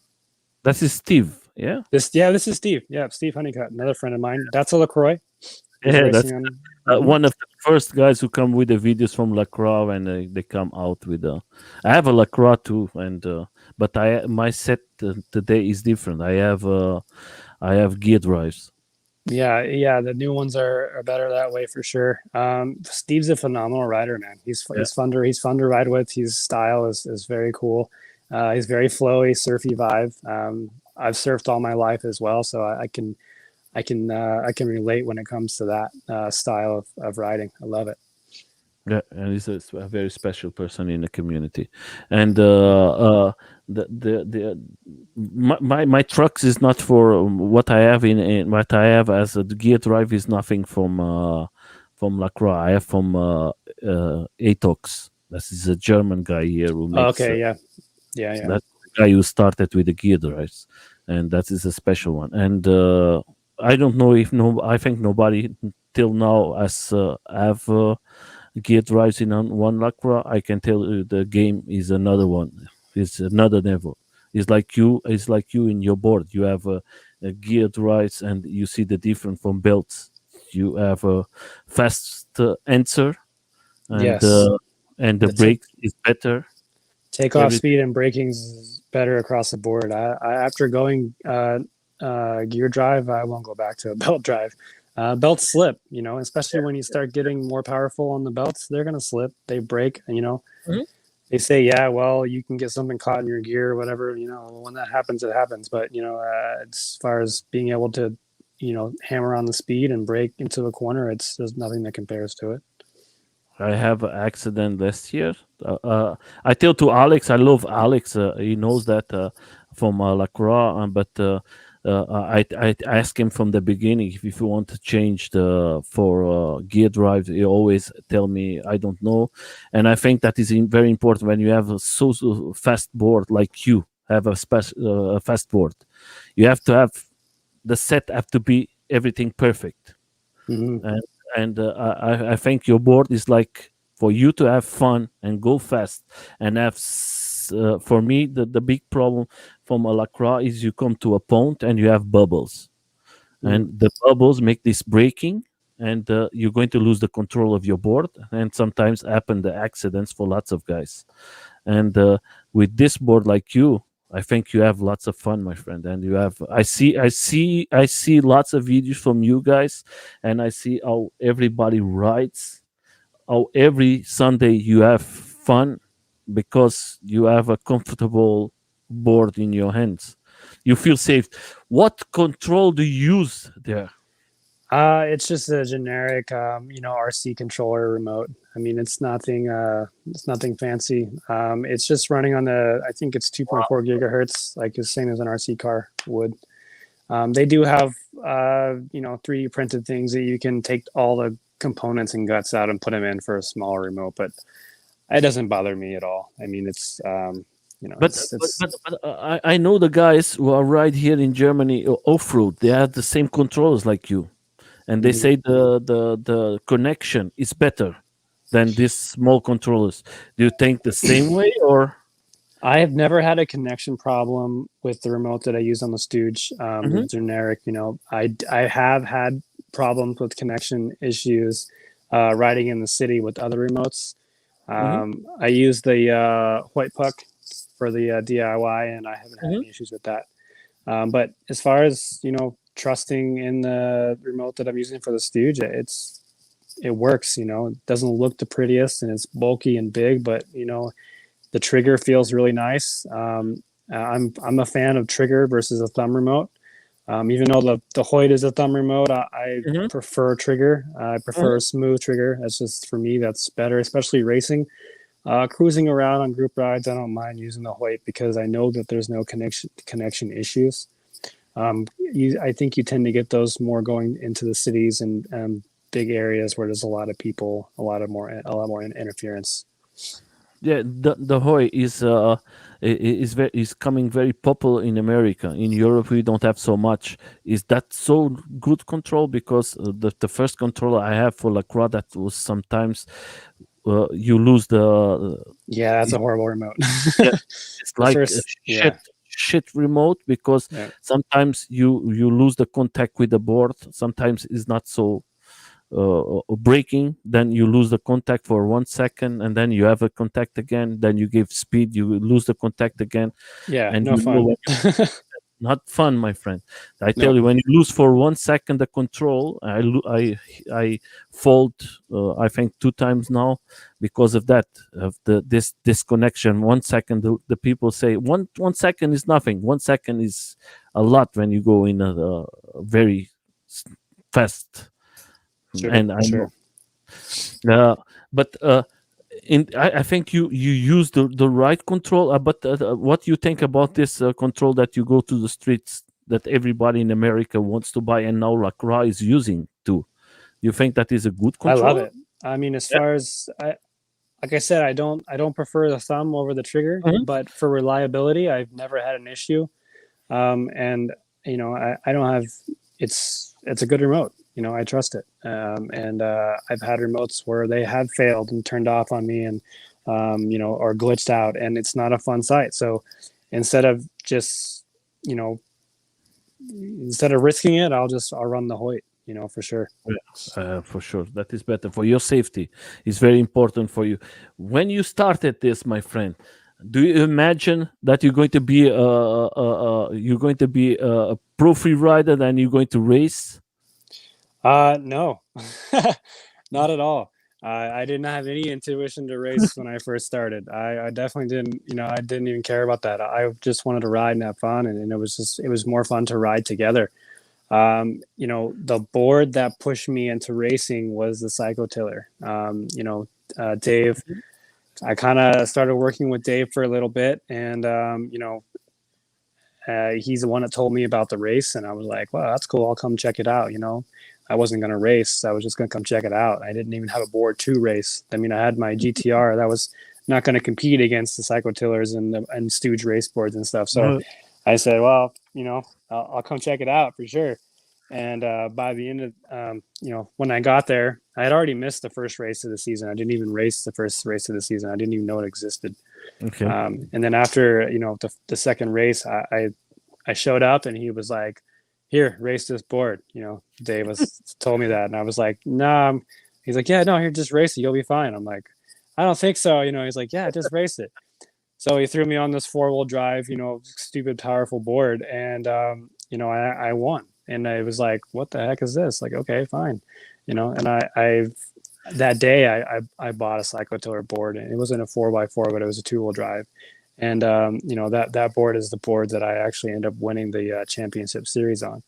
That's Steve. Yeah, This is Steve. Yeah, Steve Honeycutt, another friend of mine. That's a Lacroix. He's yeah. That's racing on. Mhm. one of the first guys who come with the videos from Lacroix, and they come out with. I have a Lacroix too, and but I my set today is different. I have gear drives. Yeah, yeah. The new ones are better that way for sure. Steve's a phenomenal rider, man. Yeah. He's fun to ride with. His style is very cool. He's very flowy, surfy vibe. I've surfed all my life as well, so I can relate when it comes to that style of riding. I love it. Yeah, and he's a very special person in the community, and the my trucks is not for what I have in what I have as a gear drive is nothing from Lacroix. I have from Atox. This is a German guy here who makes Okay, yeah, yeah, yeah. that's the guy who started with the gear drives, and that is a special one. And I don't know if no, I think nobody till now has have. Gear drives in on one Lacroix, I can tell you the game is another one. It's another level. It's like you. It's like you in your board. You have a gear drives, and you see the difference from belts. You have a fast answer, and Yes, the the take brake is better. takeoff Everything. speed and braking is better across the board. After going gear drive, I won't go back to a belt drive. Belts slip, especially when you start getting more powerful on the belts, they're gonna slip. They break, Mhm. they say, yeah, well, you can get something caught in your gear or whatever. When that happens, it happens. But as far as being able to, hammer on the speed and break into a corner, there's nothing that compares to it. I have an accident last year. I tell to Alex, I love Alex. He knows that from Lacroix, but I ask him from the beginning if you want to change the for gear drive. He always tell me I don't know, and I think that is very important when you have a so fast board like you have a fast board. You have to have the set have to be everything perfect, Hmm. and I think your board is like for you to have fun and go fast and have for me the big problem from a lacrosse is you come to a pond and you have bubbles, Hmm. and the bubbles make this breaking, and you're going to lose the control of your board, and sometimes happen the accidents for lots of guys. And with this board like you, I think you have lots of fun, my friend. And you have I see lots of videos from you guys, and I see how everybody rides, how every Sunday you have fun because you have a comfortable board in your hands. You feel safe. What control do you use there? It's just a generic, RC controller remote. I mean, it's nothing fancy. It's just running on I think it's 2.4 gigahertz, like the same as an RC car would. They do have, 3D printed things that you can take all the components and guts out and put them in for a smaller remote, but it doesn't bother me at all. I mean, But I know the guys who are right here in Germany off road. They have the same controls like you, and they say the connection is better than these small controllers. Do you think the same way, or? I have never had a connection problem with the remote that I use on the Stooge. Mhm. Generic, I have had problems with connection issues riding in the city with other remotes. Mhm. I use the white puck for the DIY, and I haven't had Mhm. any issues with that. But as far as trusting in the remote that I'm using for the Stooge, it works. It doesn't look the prettiest, and it's bulky and big, but the trigger feels really nice. I'm a fan of trigger versus a thumb remote. Even though the Hoyt is a thumb remote, I Mhm. prefer trigger. I prefer Mhm. a smooth trigger. That's just for me. That's better, especially racing. Cruising around on group rides, I don't mind using the Hoyt because I know that there's no connection issues. I think you tend to get those more going into the cities and big areas where there's a lot of people, a lot more interference. Yeah, the Hoy is coming very popular in America. In Europe, we don't have so much. Is that so good control? Because the first controller I have for Lacroix, that was sometimes you lose Yeah, that's a horrible remote. yeah, it's The like a first, yeah, shit remote, because yeah, sometimes you lose the contact with the board. Sometimes it's not so breaking, then you lose the contact for 1 second, and then you have a contact again, then you give speed, you lose the contact again, yeah. and No fun. when not fun, my friend. I tell No. you, when you lose for 1 second the control, I fault, I think 2 times now, because of that, of this disconnection. 1 second, the people say 1 second is nothing. 1 second is a lot when you go in a very fast. Sure, And I sure. know, uh, but I think you use the right control. But what do you think about this control that you go to the streets that everybody in America wants to buy, and now Lacroix is using too? You think that is a good I love control? it. I mean, as Yeah. far as like I said, I don't prefer the thumb over the trigger, Mhm. but for reliability, I've never had an issue. And I don't have. It's a good remote. I trust it. And I've had remotes where they have failed and turned off on me, and or glitched out, and it's not a fun sight. So instead of just you know instead of risking it, I'll run the Hoyt. For sure. For sure, that is better for your safety. It's very important for you. When you started this, my friend, do you imagine that you're going to be a pro free rider, and you're going to race? No, not at all. I didn't have any intuition to race when I first started. I definitely didn't. I didn't even care about that. I just wanted to ride and have fun, and it was more fun to ride together. The board that pushed me into racing was the Psycho Tiller. Dave. I kind of started working with Dave for a little bit, and he's the one that told me about the race, and I was like, "Well, that's cool. I'll come check it out." I wasn't gonna race; I was just gonna come check it out. I didn't even have a board to race. I mean, I had my GTR that was not going to compete against the Psychotillers and Stooge Raceboards and stuff. So Uh, I said, "Well, I'll come check it out for sure." And by the end of when I got there, I had already missed the first race of the season. I didn't even race the first race of the season. I didn't even know it existed. okay. And then after the second race, I showed up and he was like, "Here, race this board." Dave was told me that, and I was like, "Nah." He's like, "Yeah, no, here, just race it. You'll be fine." I'm like, "I don't think so." He's like, "Yeah, just race it." So he threw me on this 4-wheel drive, stupid powerful board, and I won. And I was like, "What the heck is this?" Like, okay, fine, And I that day I bought a Cyclotiller board, and it wasn't a 4x4, but it was a 2-wheel drive. And that board is the board that I actually end up winning the championship series on.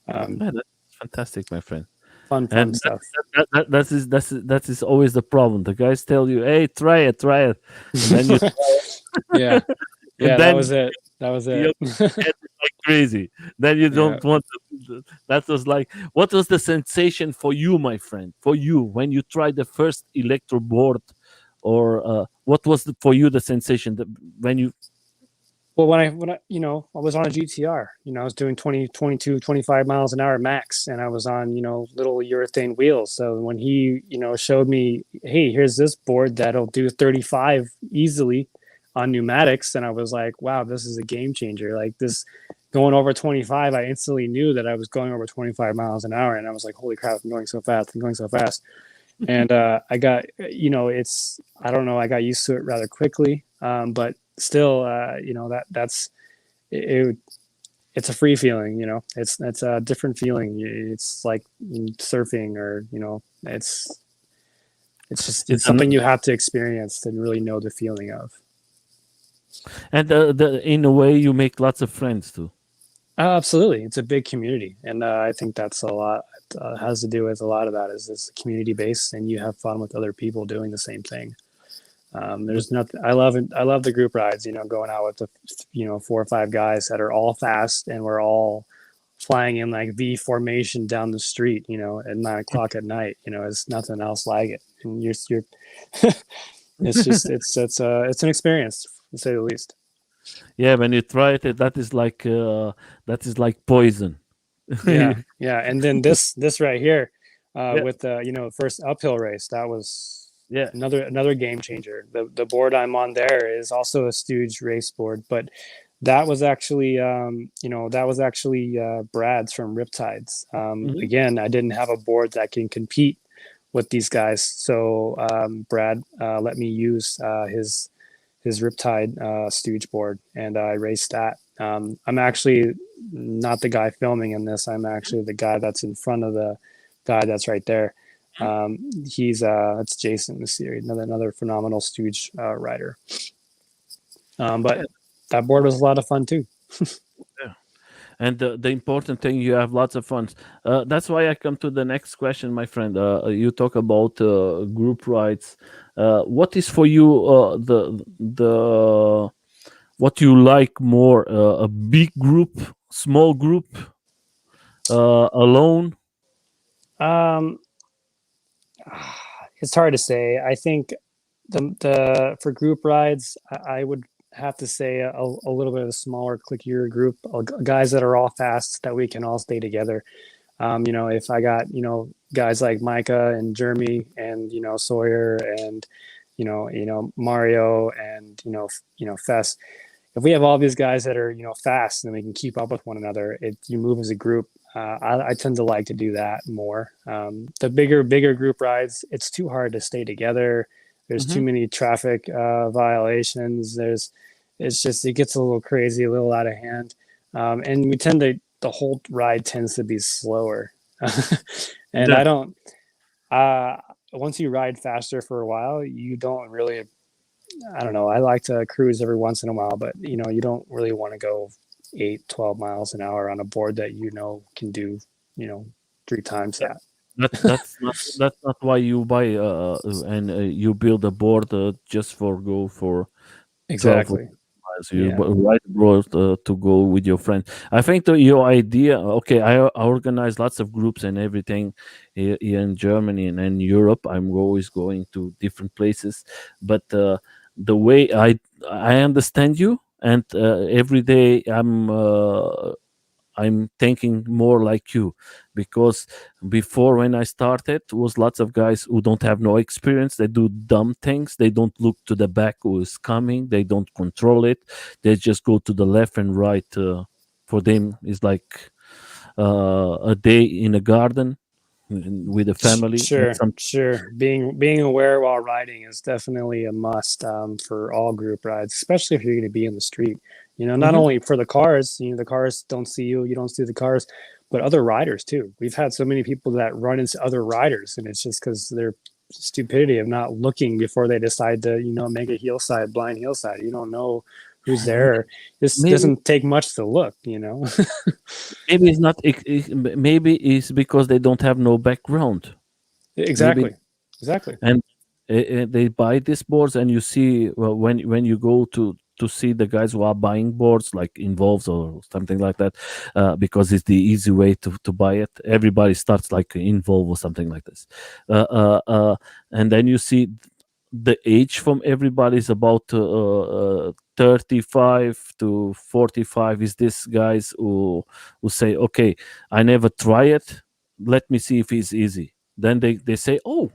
Um, Yeah, that's fantastic, my friend. Fun And stuff. that is always the problem. The guys tell you, "Hey, try it," and then you Yeah, and yeah, that then was it. That was your it. head is like crazy. Then you Yeah. don't want to. That was like, what was the sensation for you, my friend? For you, when you tried the first electro board, or what was for you the sensation that when you? Well, when I I was on a GTR, I was doing 20, 22, 25 miles an hour max, and I was on, little urethane wheels. So when he, showed me, hey, here's this board that'll do 35 easily on pneumatics, and I was like, wow, this is a game changer. Like this going over 25, I instantly knew that I was going over 25 miles an hour, and I was like, holy crap, I'm going so fast, I'm going so fast. And I got, I don't know, I got used to it rather quickly, but still, that's it. It's a free feeling, it's a different feeling. It's like surfing, or it's It's something you have to experience to really know the feeling of. and in a way you make lots of friends too. Absolutely, it's a big community, and I think that's a lot. Has to do with a lot of that is it's community based, and you have fun with other people doing the same thing. There's nothing. I love it. I love the group rides. Going out with the 4 or 5 guys that are all fast, and we're all flying in like V formation down the street. At 9 o'clock at night. It's nothing else like it. And you're it's just it's an experience to say the least. Yeah, when you try it, that is like poison. Yeah, yeah. And then this right here, Yeah, with the first uphill race, that was yeah. another game changer. The board I'm on there is also a Stooge race board, but that was actually Brad's from Riptides. Mhm. Again, I didn't have a board that can compete with these guys, so Brad let me use his Riptide Stooge board, and I raced that. I'm actually not the guy filming in this. I'm actually the guy that's in front of the guy that's right there. He's that's Jason Messeri, another phenomenal Stooge rider. But Yeah, that board was a lot of fun too. yeah. And the important thing, you have lots of fun. That's why I come to the next question, my friend. You talk about group rides. What is for you the what you like more? A big group, small group, alone? Um, it's hard to say. I think the for group rides, I would have to say a little bit of a smaller, clickier group, guys that are all fast, that we can all stay together. If I got guys like Micah and Jeremy and Sawyer and Mario and Fess. If we have all these guys that are fast and we can keep up with one another, you move as a group. I tend to like to do that more. The bigger group rides, it's too hard to stay together. There's too Hmm. many traffic violations. It gets a little crazy, a little out of hand, and the whole ride tends to be slower, and I Yeah. don't. Once you ride faster for a while, you don't really. I don't know. I like to cruise every once in a while, but you don't really want to go 8, 12 miles an hour on a board that can do, you know, 3 times Yeah. that. That's not why you buy and you build a board just for go for 12 Exactly. miles. You Yeah. ride abroad to go with your friends. I think your idea. Okay, I organize lots of groups and everything here in Germany and in Europe. I'm always going to different places, but the way I understand you, and every day I'm thinking more like you, because before when I started was lots of guys who don't have no experience. They do dumb things. They don't look to the back who is coming. They don't control it. They just go to the left and right. For them, is like a day in a garden with a family and Sure, some. sure. Being aware while riding is definitely a must, for all group rides, especially if you're going to be in the street. Not Mhm. only for the cars, the cars don't see you, you don't see the cars, but other riders too. We've had so many people that run into other riders, and it's just because their stupidity of not looking before they decide to, make a blind heel side. You don't know who's there. This maybe doesn't take much to look, you know. maybe it's not. Maybe it's because they don't have no background. Maybe Exactly, exactly. and they buy these boards, and you see, well, when you go to see the guys who are buying boards like involves or something like that, because it's the easy way to buy it. Everybody starts like involve or something like this, and then you see the age from everybody is about 35 to 45 is this guys who say, okay, I never try it, let me see if it's easy. Then they say, oh,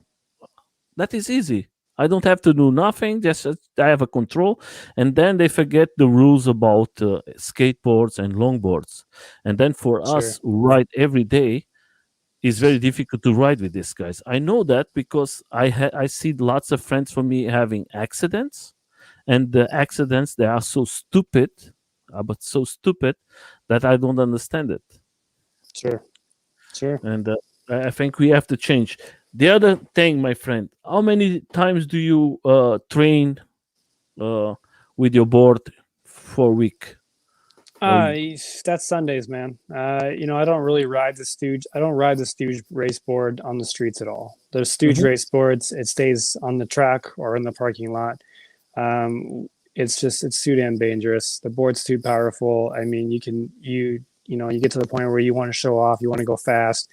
that is easy. I don't have to do nothing. Just I have a control, and then they forget the rules about skateboards and longboards. And then for Sure, us who ride every day, it's very difficult to ride with these guys. I know that because I see lots of friends from me having accidents, and the accidents they are so stupid, but so stupid that I don't understand it. sure, sure. And I think we have to change. The other thing, my friend, how many times do you train uh, with your board for a week? Or That's Sundays, man. You know, I don't really ride the Stooge. I don't ride the Stooge race board on the streets at all. The Stooge Mhm. race boards, it stays on the track or in the parking lot. It's just it's too damn dangerous. The board's too powerful. I mean, you know you get to the point where you want to show off, you want to go fast,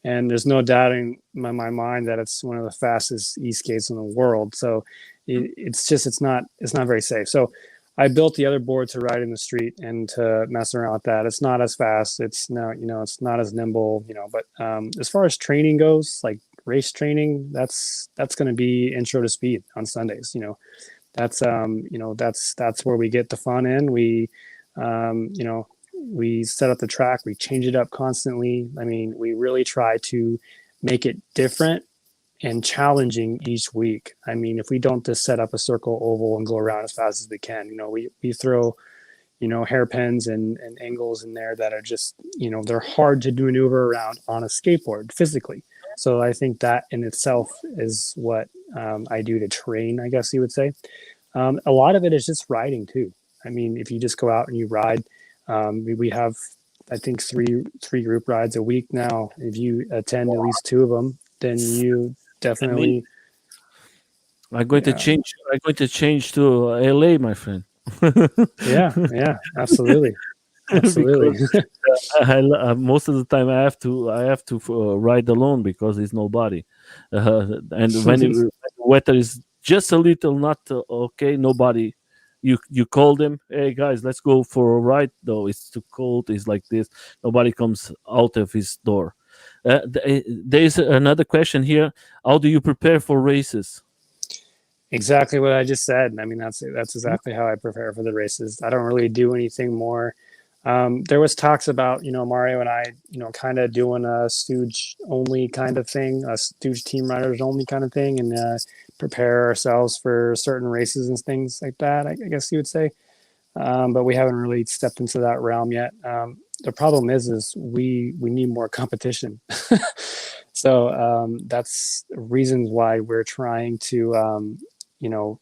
and there's no doubting in my mind that it's one of the fastest e-skates in the world. So it's just it's not very safe. So I built the other board to ride in the street and to mess around with that. It's not as fast. It's not, you know, it's not as nimble, you know, but as far as training goes, like race training, that's going to be intro to speed on Sundays. You know, you know, that's where we get the fun in. You know, we set up the track, we change it up constantly. I mean, we really try to make it different and challenging each week. I mean, if we don't just set up a circle oval and go around as fast as we can, you know, we throw, you know, hairpins and angles in there that are just, you know, they're hard to maneuver around on a skateboard physically. So I think that in itself is what I do to train, I guess you would say. A lot of it is just riding too. I mean, if you just go out and you ride, we have, I think, three group rides a week now. If you attend at least two of them, then you I mean, definitely, I'm going to yeah, change. I'm going to change to LA, my friend. yeah, absolutely, absolutely. Because most of the time I have to ride alone because there's nobody, and when the weather is just a little not okay, nobody. You call them, hey guys, let's go for a ride. Though it's too cold, it's like this. Nobody comes out of his door. There's another question here. How do you prepare for races? Exactly what I just said. I mean, that's exactly how I prepare for the races. I don't really do anything more. There was talks about, you know, Mario and I, you know, kind of doing a Stooge only kind of thing, a Stooge team riders only kind of thing, and prepare ourselves for certain races and things like that. I guess you would say, but we haven't really stepped into that realm yet. The problem is we need more competition. So that's reasons why we're trying to, you know,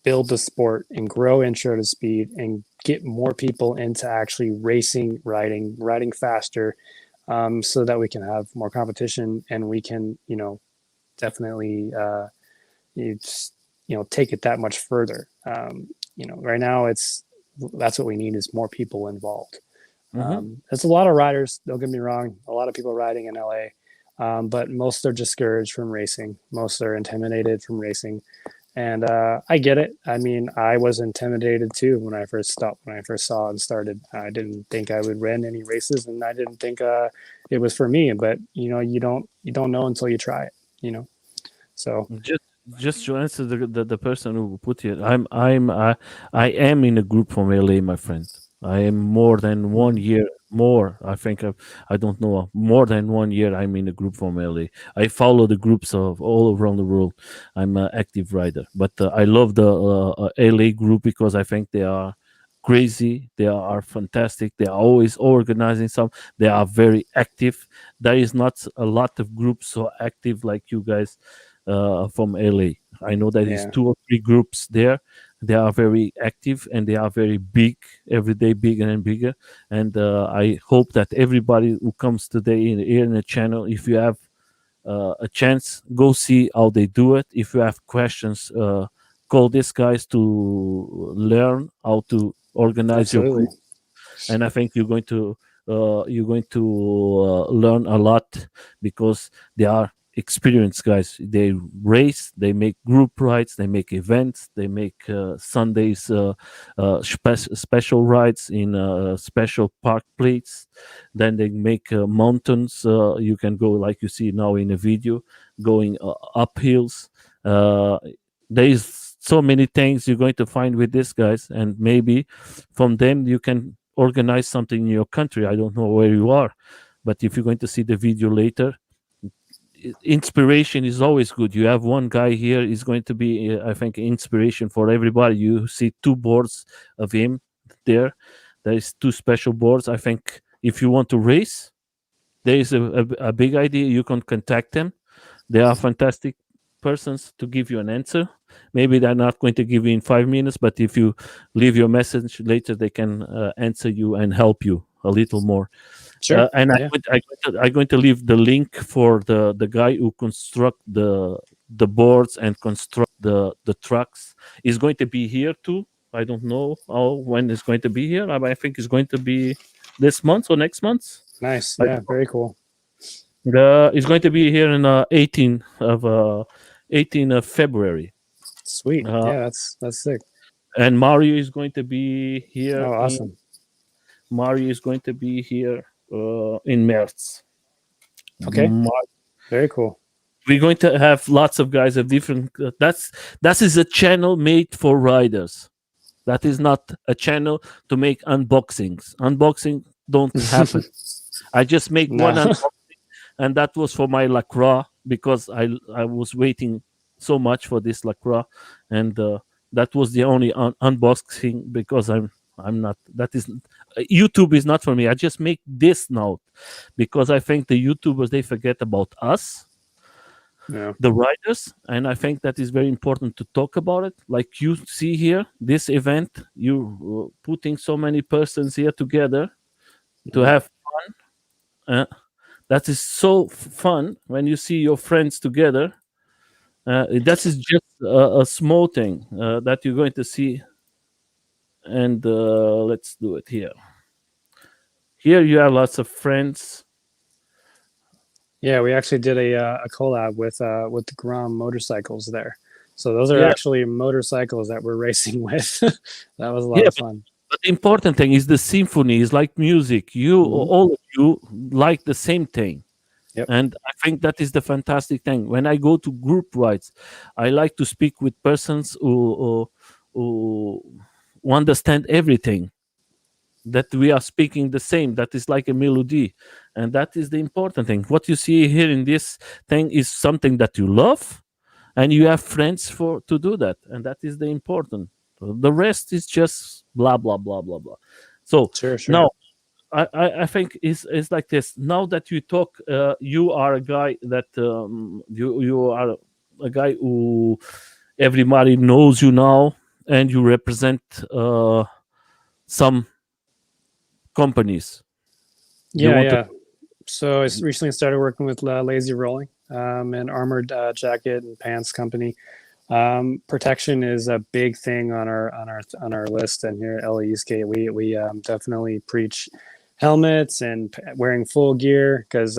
build the sport and grow intro to speed and get more people into actually racing, riding faster, so that we can have more competition and we can, you know, definitely, it's, you know, take it that much further. You know, right now that's what we need is more people involved. Hmm. There's a lot of riders. Don't get me wrong. A lot of people riding in LA, but most are discouraged from racing. Most are intimidated from racing, and I get it. I mean, I was intimidated too when I first stopped. When I first saw and started, I didn't think I would win any races, and I didn't think it was for me. But you know, you don't know until you try it. You know, so Just to answer the person who put it, I am in a group from LA, my friend. I am more than 1 year more. I think I don't know, more than 1 year. I'm in a group from LA. I follow the groups of all around the world. I'm an active rider, but I love the LA group because I think they are crazy. They are fantastic. They are always organizing some. They are very active. There is not a lot of groups so active like you guys from LA. I know that is yeah, two or three groups there. They are very active and they are very big, every day bigger and bigger. And I hope that everybody who comes today here in the channel, if you have a chance, go see how they do it. If you have questions, call these guys to learn how to organize your Absolutely. group. And I think you're going to learn a lot because they are experienced guys. They race, they make group rides, they make events, they make Sundays special rides in special park plates. Then they make mountains. You can go like you see now in a video, going up hills. Uh, there is so many things you're going to find with these guys, and maybe from them you can organize something in your country. I don't know where you are, but if you're going to see the video later, inspiration is always good. You have one guy here is going to be, I think, inspiration for everybody. You see two boards of him there. There is two special boards. I think if you want to race, there is a big idea. You can contact them. They are fantastic persons to give you an answer. Maybe they're not going to give you in 5 minutes, but if you leave your message later, they can answer you and help you a little more. Sure. And Yeah. I'm going to leave the link for the guy who construct the boards and construct the trucks. He's going to be here too. I don't know when it's going to be here. I think it's going to be this month or next month. Nice. Yeah. Very cool. It's going to be here in 18 of February. Sweet. Yeah, that's sick. And Mario is going to be here. Oh, awesome. Mario is going to be here in March. Okay. Very cool. We're going to have lots of guys of different. That is a channel made for riders. That is not a channel to make unboxings. Unboxing don't happen. I just make one unboxing, and that was for my Lacroix because I was waiting so much for this Lacroix, and that was the only unboxing because I'm not. That is YouTube is not for me. I just make this now because I think the YouTubers, they forget about us. Yeah. The riders, and I think that is very important to talk about it. Like you see here, this event, you putting so many persons here together to have fun. That is so fun when you see your friends together. That is just a small thing that you're going to see. And let's do it here. Here you have lots of friends. Yeah, we actually did a collab with the Grom motorcycles there. So those are actually motorcycles that we're racing with. That was a lot of fun. But the important thing is the symphony is like music. You all of you like the same thing. Yep. And I think that is the fantastic thing. When I go to group rides, I like to speak with persons who understand everything. That we are speaking the same. That is like a melody, and that is the important thing. What you see here in this thing is something that you love, and you have friends to do that, and that is the important. The rest is just blah blah blah blah blah. So sure. Now I think it's like this. Now that you talk, you are a guy that you are a guy who everybody knows you now, and you represent some companies. Yeah. So I recently started working with Lazyrolling, an armored jacket and pants company. Protection is a big thing on our list, and here at E-sk8 we definitely preach helmets and wearing full gear, because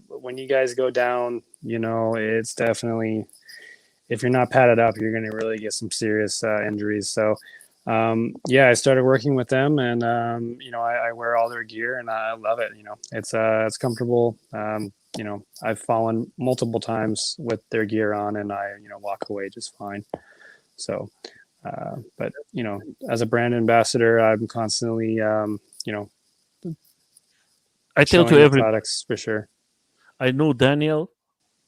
when you guys go down, it's definitely, if you're not padded up, you're going to really get some serious injuries. So I started working with them, and I wear all their gear, and I love it. It's comfortable. I've fallen multiple times with their gear on, and I walk away just fine. So but as a brand ambassador, I'm constantly I tell to every products for sure. I know Daniel.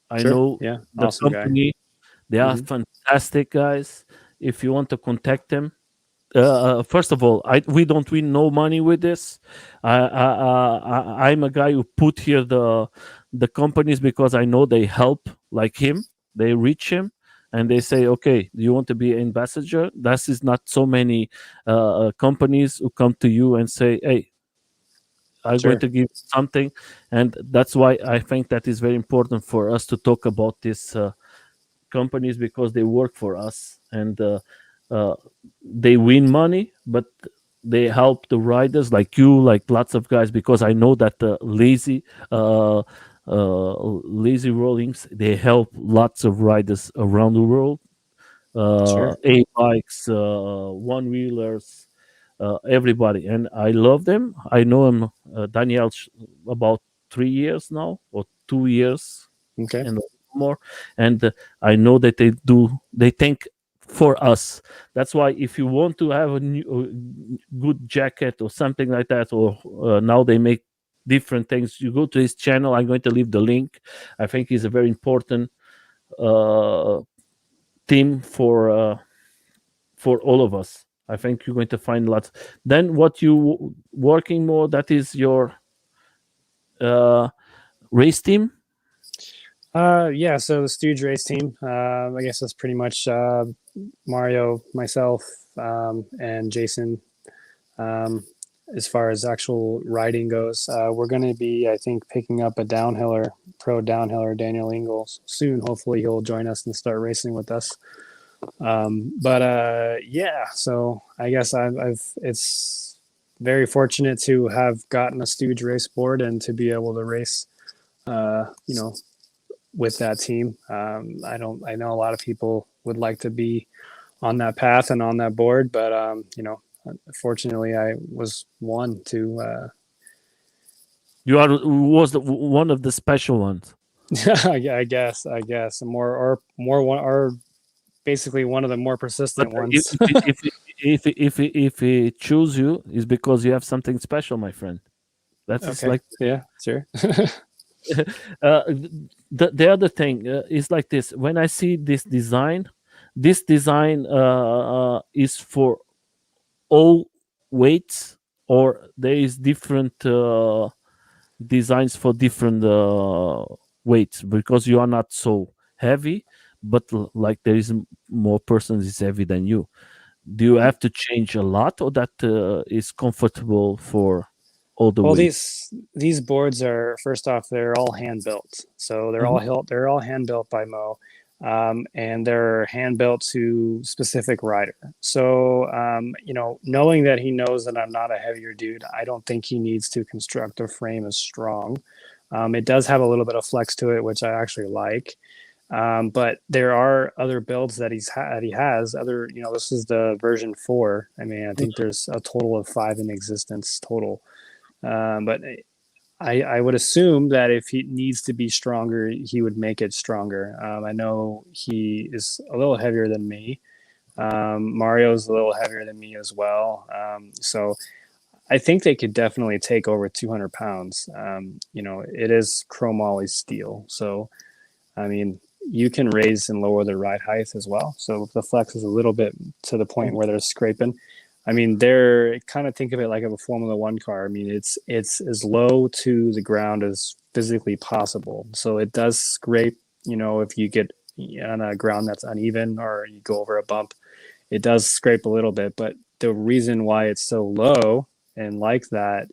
I Sure. know Yeah, the awesome company. guy. They are fantastic guys. If you want to contact them, first of all, we don't win no money with this. I'm a guy who put here the companies because I know they help like him. They reach him, and they say, okay, do you want to be ambassador? That is not so many companies who come to you and say, hey, I'm going Sure. to give something. And that's why I think that is very important for us to talk about these companies, because they work for us, and uh, they win money, but they help the riders like you, like lots of guys, because I know that uh, lazy rollings, they help lots of riders around the world, Sure. a bikes, one wheelers, everybody, and I love them. I know him, Daniel, about 3 years now, or 2 years, Okay. and more. And I know that they think for us. That's why if you want to have a new good jacket or something like that, or now they make different things, you go to his channel. I'm going to leave the link. I think he's a very important uh, team for all of us. I think you're going to find lots. Then what you working more, that is your uh, race team. Yeah, so the Stooge race team, I guess that's pretty much Mario, myself, and Jason. Um, as far as actual riding goes, we're going to be, I think, picking up a downhiller, pro downhiller, Daniel Ingalls, soon. Hopefully, he'll join us and start racing with us. But yeah, so I guess it's very fortunate to have gotten a Stooge race board and to be able to race, you know, with that team. I know a lot of people would like to be on that path and on that board, but you know, fortunately, I was one to. You are was one of the special ones. I guess more one or basically one of the more But persistent ones. if he choose you, is because you have something special, my friend. That is Okay, like yeah, sure. uh, the other thing is like this. When I see this design is for all weights, or there is different designs for different weights, because you are not so heavy, but like there is more persons is heavy than you. Do you have to change a lot, or that is comfortable for all the Well, weights? these boards are, first off, they're all hand built, so Hmm. they're all hand built by Moe, and they're hand built to specific rider. So you know, knowing that he knows that I'm not a heavier dude, I don't think he needs to construct a frame as strong. It does have a little bit of flex to it, which I actually like. But there are other builds that he has other. You know, this is the version 4. I mean, I think there's a total of 5 in existence total. But I would assume that if he needs to be stronger, he would make it stronger. I know he is a little heavier than me. Mario's a little heavier than me as well. So I think they could definitely take over 200 pounds. You know, it is chromoly steel. So, I mean, you can raise and lower the ride height as well. So if the flex is a little bit to the point where they're scraping, I mean, they're kind of, think of it like a Formula One car. I mean, it's as low to the ground as physically possible. So it does scrape. You know, if you get on a ground that's uneven or you go over a bump, it does scrape a little bit. But the reason why it's so low and like that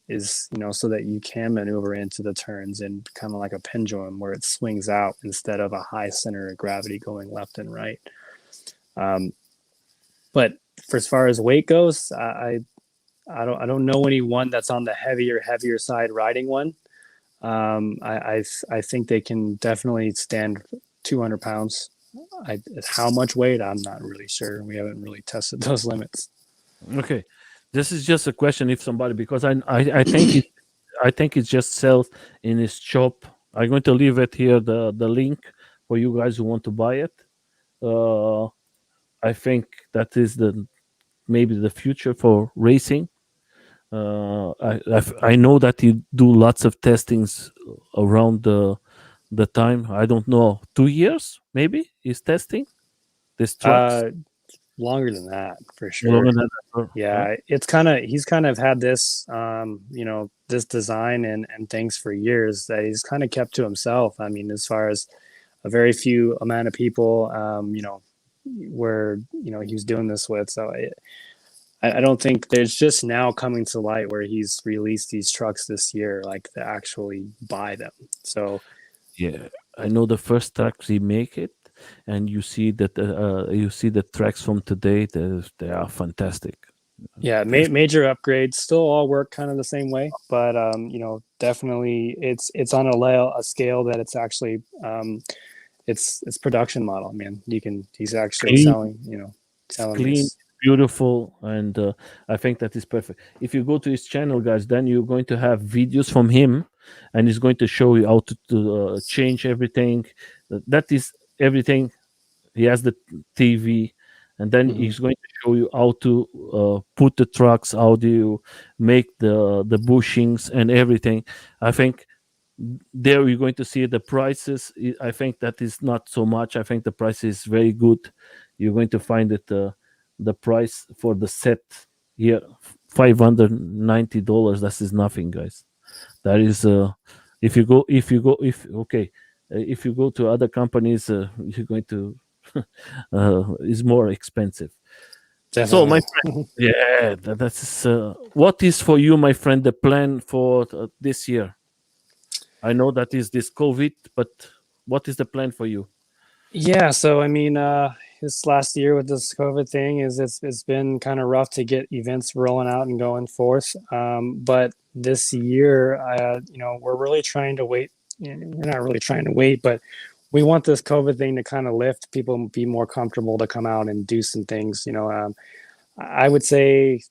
is, you know, so that you can maneuver into the turns and kind of like a pendulum where it swings out instead of a high center of gravity going left and right. Um, but for as far as weight goes, I don't know anyone that's on the heavier side riding one. I think they can definitely stand 200 pounds. How much weight? I'm not really sure. We haven't really tested those limits. Okay, this is just a question if somebody, because I think I think it just sells in his shop. I'm going to leave it here, the link for you guys who want to buy it. Uh, I think that is the maybe the future for racing. I know that you do lots of testings around the time. I don't know, 2 years maybe is testing these trucks. Uh, Longer than that for Longer sure. than that, right? Yeah, he's kind of had this you know, this design and things for years that he's kind of kept to himself. I mean, as far as a very few amount of people, where he was doing this with. So I don't think there's just now coming to light where he's released these trucks this year, like to actually buy them. So Yeah, I know the first tracks he make it, and you see the tracks from today. They are fantastic. yeah, major upgrades. Still all work kind of the same way, but definitely it's on a scale that it's actually it's production model. Man, he's actually Clean, it's selling clean, this. beautiful, and I think that is perfect. If you go to his channel, guys, then you're going to have videos from him, and he's going to show you how to change everything. That is everything. He has the TV, and then Hmm. he's going to show you how to put the trucks, how do you make the bushings and everything. I think there you're going to see the prices. I think that is not so much. I think the price is very good. You're going to find that the price for the set here, $590. That is nothing, guys. That is if you go to other companies, you're going to is more expensive. So my Definitely. friend, yeah, that's what is for you, my friend, the plan for this year? I know that is this COVID, but what is the plan for you? Yeah, so I mean, this last year with this COVID thing it's been kind of rough to get events rolling out and going forth. But this year, we're really trying to wait. We're not really trying to wait, but we want this COVID thing to kind of lift, people be more comfortable to come out and do some things. I would say,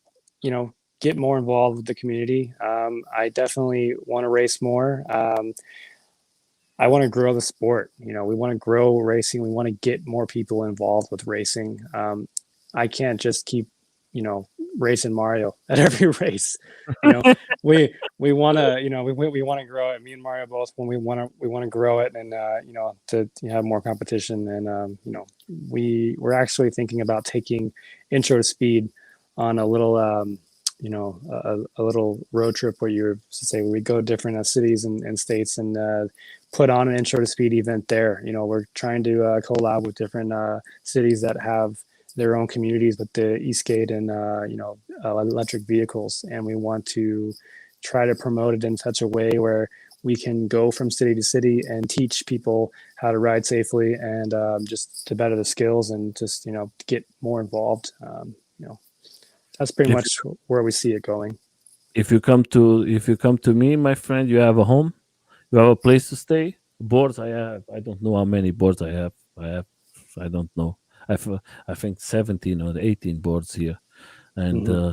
get more involved with the community. I definitely want to race more. I want to grow the sport. We want to grow racing. We want to get more people involved with racing. I can't just keep, racing Mario at every race. You know, we want to, we want to grow it. Me and Mario both when we want to grow it, and to have more competition. And we're actually thinking about taking Intro to Speed on a little a little road trip where you say we go to different cities and states and put on an Intro to Speed event there. We're trying to collab with different cities that have their own communities with the E-sk8 and electric vehicles, and we want to try to promote it in such a way where we can go from city to city and teach people how to ride safely and just to better the skills and just get more involved. That's pretty If much where we see it going. if you come to me, my friend, you have a home, you have a place to stay. Boards I have. I don't know how many boards I have. I don't know. I have I think 17 or 18 boards here, and Hmm.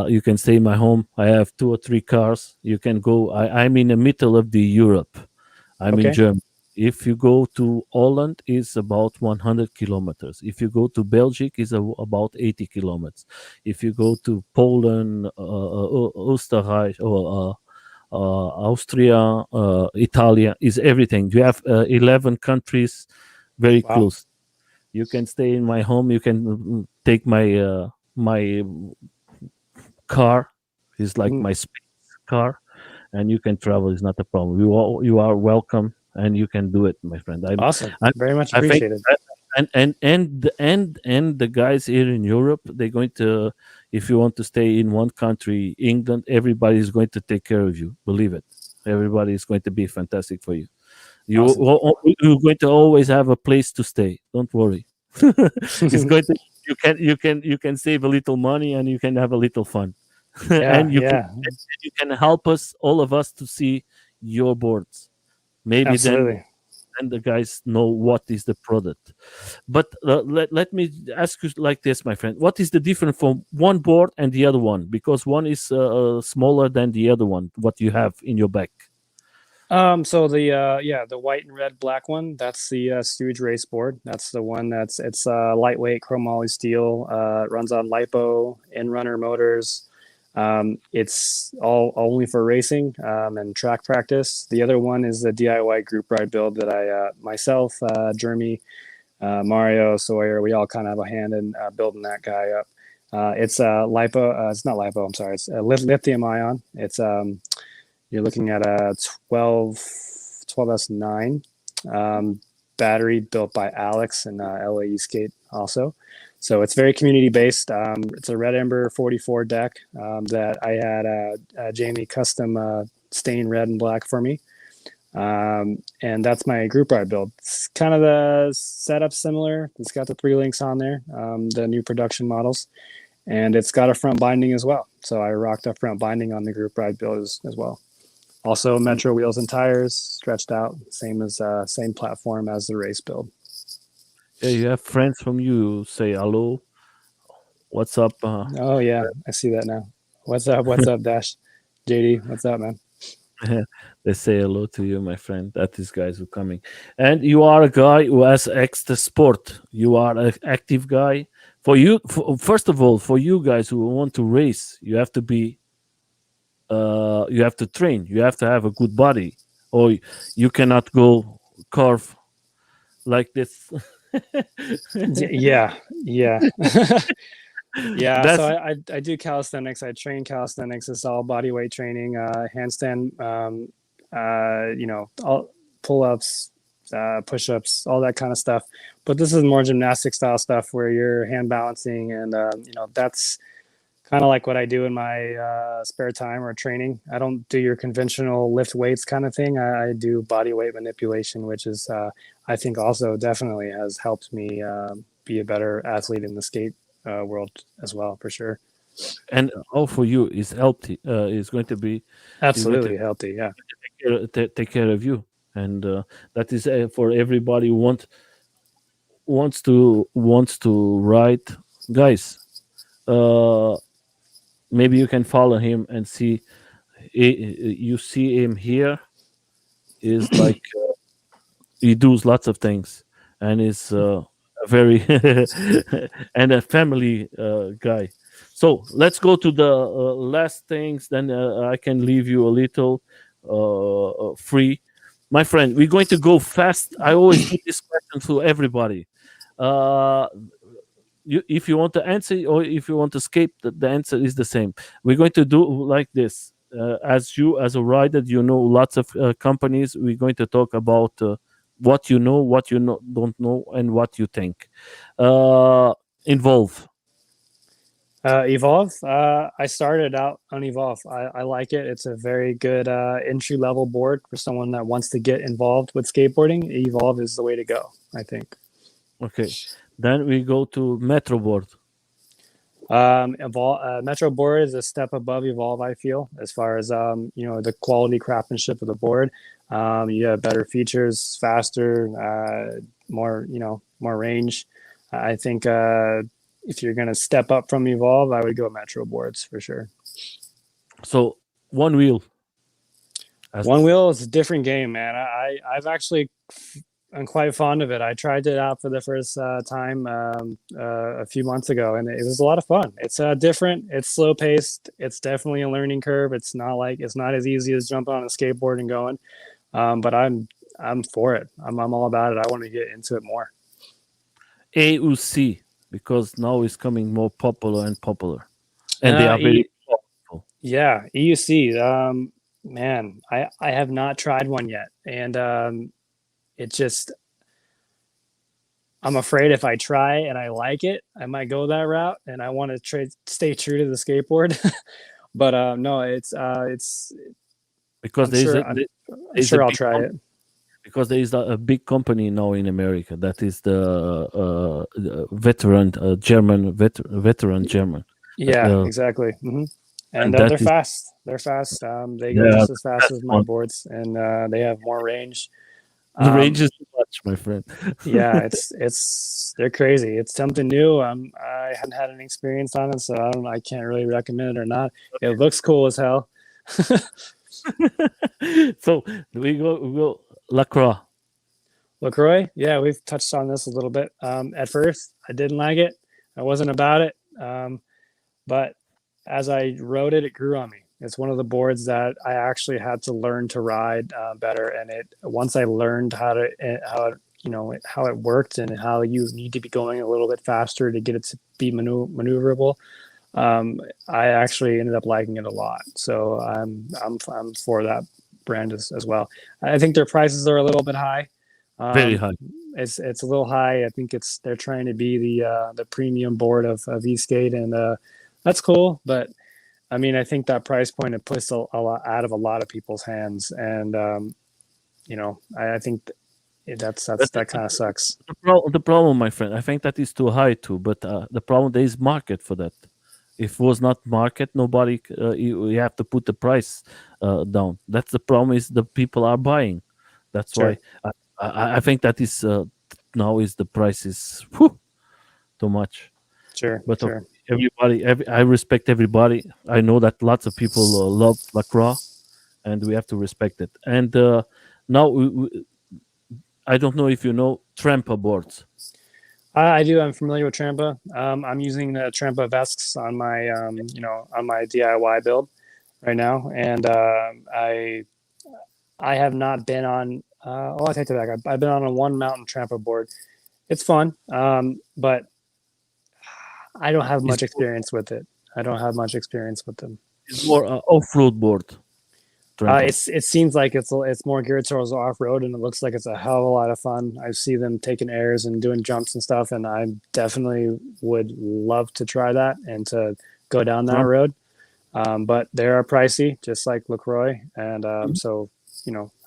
you can stay in my home. I have two or three cars. You can go. I'm in the middle of the Europe. I'm in Okay. Germany. If you go to Holland, it's about 100 kilometers. If you go to Belgium, it's about 80 kilometers. If you go to Poland, Österreich, or Austria, Italy, is everything. You have 11 countries very Wow. close. You can stay in my home. You can take my car. It's like Mm. my space car, and you can travel. It's not a problem. You are welcome, and you can do it, my friend. Awesome. I Very much I think appreciated. and the guys here in Europe, they're going to, if you want to stay in one country, England, everybody is going to take care of you. Believe it. Everybody is going to be fantastic for you. Awesome. You're going to always have a place to stay. Don't worry. It's going to you can save a little money and you can have a little fun, Yeah. and Yeah. you can help us, all of us, to see your boards. Maybe Absolutely. then the guys know what is the product. But let me ask you like this, my friend. What is the difference from one board and the other one? Because one is smaller than the other one. What you have in your back? So the white and red black one, that's the Stooge Raceboard. That's the one it's lightweight chromoly steel, runs on lipo, in runner motors. It's all only for racing and track practice. The other one is the DIY group ride build that I myself, Jeremy, Mario, Sawyer, we all kind of have a hand in building that guy up. It's lipo. It's not lipo. I'm sorry. It's lithium ion. It's you're looking at a 12S9. battery built by Alex and LA E-sk8 also. So it's very community based. It's a Red Ember 44 deck that I had Jamie custom stain red and black for me. And that's my group ride build. It's kind of the setup similar. It's got the 3 links on there, the new production models, and it's got a front binding as well. So I rocked a front binding on the group ride build as well. Also Metro wheels and tires stretched out, same platform as the race build. Yeah, you have friends from you say hello. What's up? Oh yeah, I see that now. What's up? What's up, Dash? JD, what's up, man? They say hello to you, my friend. That is guys who are coming. And you are a guy who has the sport. You are an active guy. For you, first of all, for you guys who want to race, you have to be you have to train. You have to have a good body, or you cannot go carve like this. Yeah. Yeah, That's so I do calisthenics. I train calisthenics. It's all body weight training, handstand, all pull-ups, push-ups, all that kind of stuff. But this is more gymnastic style stuff where you're hand balancing, and that's kind of like what I do in my spare time or training. I don't do your conventional lift weights kind of thing. I do body weight manipulation, which is I think also definitely has helped me be a better athlete in the skate world as well, for sure. and all for you is healthy. Is going to be Absolutely healthy. Yeah. take care of you, and that is for everybody who wants to ride, guys. Maybe you can follow him and see. You see him here is like he does lots of things, and is a very and a family guy. So let's go to the last things. Then I can leave you a little free, my friend. We're going to go fast. I always do this question to everybody. Uh, if you want to answer or if you want to escape, the answer is the same. We're going to do like this. As you, as a rider, you know lots of companies. We're going to talk about what you know, what you don't know, and what you think. Involve. Evolve. I started out on Evolve. I like it. It's a very good entry level board for someone that wants to get involved with skateboarding. Evolve is the way to go, I think. Okay. Then we go to Metro board. Metro board is a step above Evolve, I feel, as far as the quality craftsmanship of the board. You have better features, faster, more range. I think if you're gonna step up from Evolve, I would go Metro boards for sure. So one wheel. One wheel is a different game, man. I'm quite fond of it. I tried it out for the first time a few months ago, and it was a lot of fun. It's different. It's slow paced. It's definitely a learning curve. It's not as easy as jumping on a skateboard and going. But I'm for it. I'm all about it. I want to get into it more. AUC, because now it's coming more popular and popular, and they are very powerful. Yeah, EUC. Man, I have not tried one yet, and it just, I'm afraid if I try and I like it, I might go that route, and I want to stay true to the skateboard. But no, it's because I'm sure I'll try it. Because there is a big company now in America that is the veteran veteran German. Yeah, exactly. Mm-hmm. And they're fast. They're fast. They go just as fast as my boards, and they have more range. The range is too much, my friend. Yeah, they're crazy. It's something new. I haven't had any experience on it, so I can't really recommend it or not. Okay. It looks cool as hell. So we go Lacroix. Lacroix, yeah, we've touched on this a little bit. At first, I didn't like it. I wasn't about it. But as I rode it, it grew on me. It's one of the boards that I actually had to learn to ride better. And once I learned how it worked and how you need to be going a little bit faster to get it to be maneuverable, I actually ended up liking it a lot. So I'm for that brand as well. I think their prices are a little bit high. Very high. It's a little high. I think they're trying to be the premium board of E-sk8, and that's cool. But I mean, I think that price point it puts a lot out of a lot of people's hands, and I think But that kind of sucks. the problem, my friend, I think that is too high too. But the problem there is market for that. If it was not market, nobody. You have to put the price down. That's the problem. Is the people are buying. That's Sure, why I think that is now is the price is whew, too much. sure, But okay, sure. I respect everybody. I know that lots of people love Lacroix, and we have to respect it. And now I don't know if you know Trampa boards. I do. I'm familiar with Trampa. I'm using the Trampa Vesks on my on my DIY build right now, and I have not been on. I take that back. I've been on a one mountain Trampa board. It's fun, but I don't have It's much experience with it. I don't have much experience with them. it's more off-road board. Trampa. It seems like it's more geared towards off road, and it looks like it's a hell of a lot of fun. I see them taking airs and doing jumps and stuff, and I definitely would love to try that and to go down that Trampa. road. But they are pricey, just like Lacroix, and Mhm. so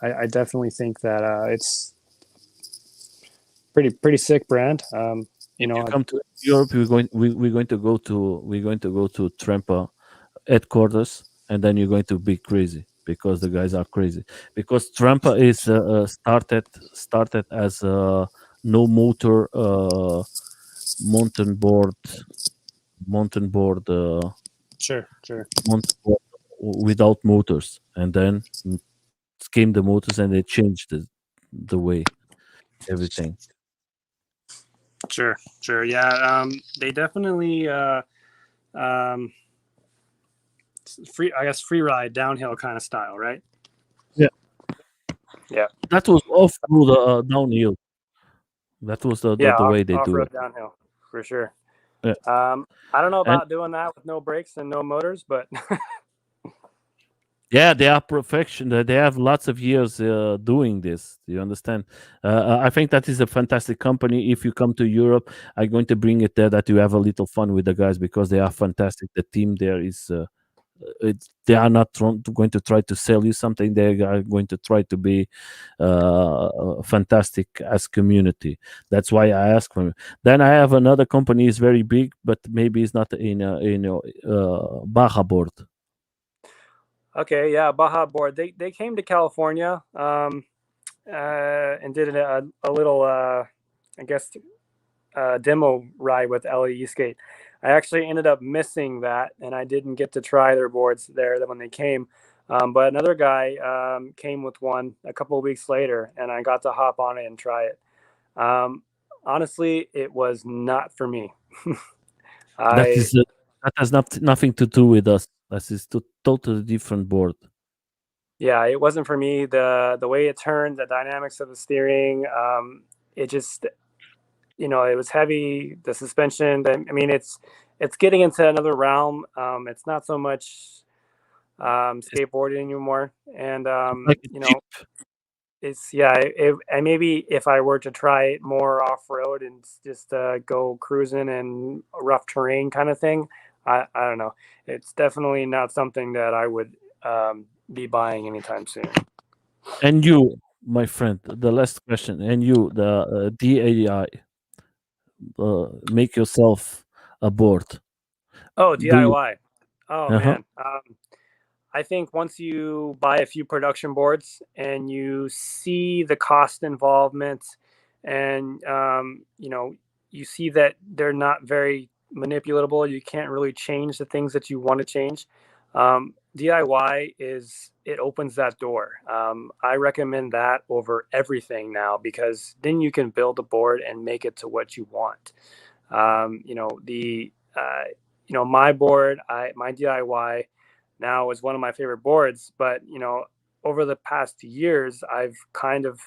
I definitely think that it's pretty sick brand. If you come to Europe, we're going to go to Trampa headquarters, and then you're going to be crazy because the guys are crazy. Because Trampa is started as a no motor mountain board mountain board Sure. mountain board without motors, and then came the motors, and they changed the way everything. Sure. Yeah. They definitely um, I guess free ride downhill kind of style, right? Yeah, Yeah. that was off through the downhill. That was Yeah. the way they Off do road it. downhill for sure. Yeah. I don't know And about doing that with no brakes and no motors, but yeah, they are perfection. They have lots of years doing this. Do you understand? I think that is a fantastic company. If you come to Europe, I'm going to bring it there that you have a little fun with the guys because they are fantastic. The team there is. They are not going to try to sell you something. They are going to try to be fantastic as community. That's why I ask for. Then I have another company is very big, but maybe it's not Baja board. okay, yeah, Baja Board. They came to California and did a little, I guess, demo ride with E-sk8. I actually ended up missing that, and I didn't get to try their boards there when they came. But another guy came with one a couple of weeks later, and I got to hop on it and try it. Honestly, it was not for me. That I is that has nothing to do with us. That is totally different board. Yeah, it wasn't for me. The way it turned, the dynamics of the steering, it just it was heavy. The suspension. I mean, it's getting into another realm. It's not so much skateboarding anymore, and It's like a jeep. it's yeah. And maybe if I were to try it more off road and just go cruising and rough terrain kind of thing, I don't know. It's definitely not something that I would be buying anytime soon. And you, my friend, the last question. And you, the DAI, make yourself a board. Oh, Do you? DIY. Oh Uh huh. man. I think once you buy a few production boards and you see the cost involvement, and you see that they're not very manipulatable, you can't really change the things that you want to change. DIY it opens that door. I recommend that over everything now because then you can build a board and make it to what you want. The my board, my DIY now is one of my favorite boards. But over the past years, I've kind of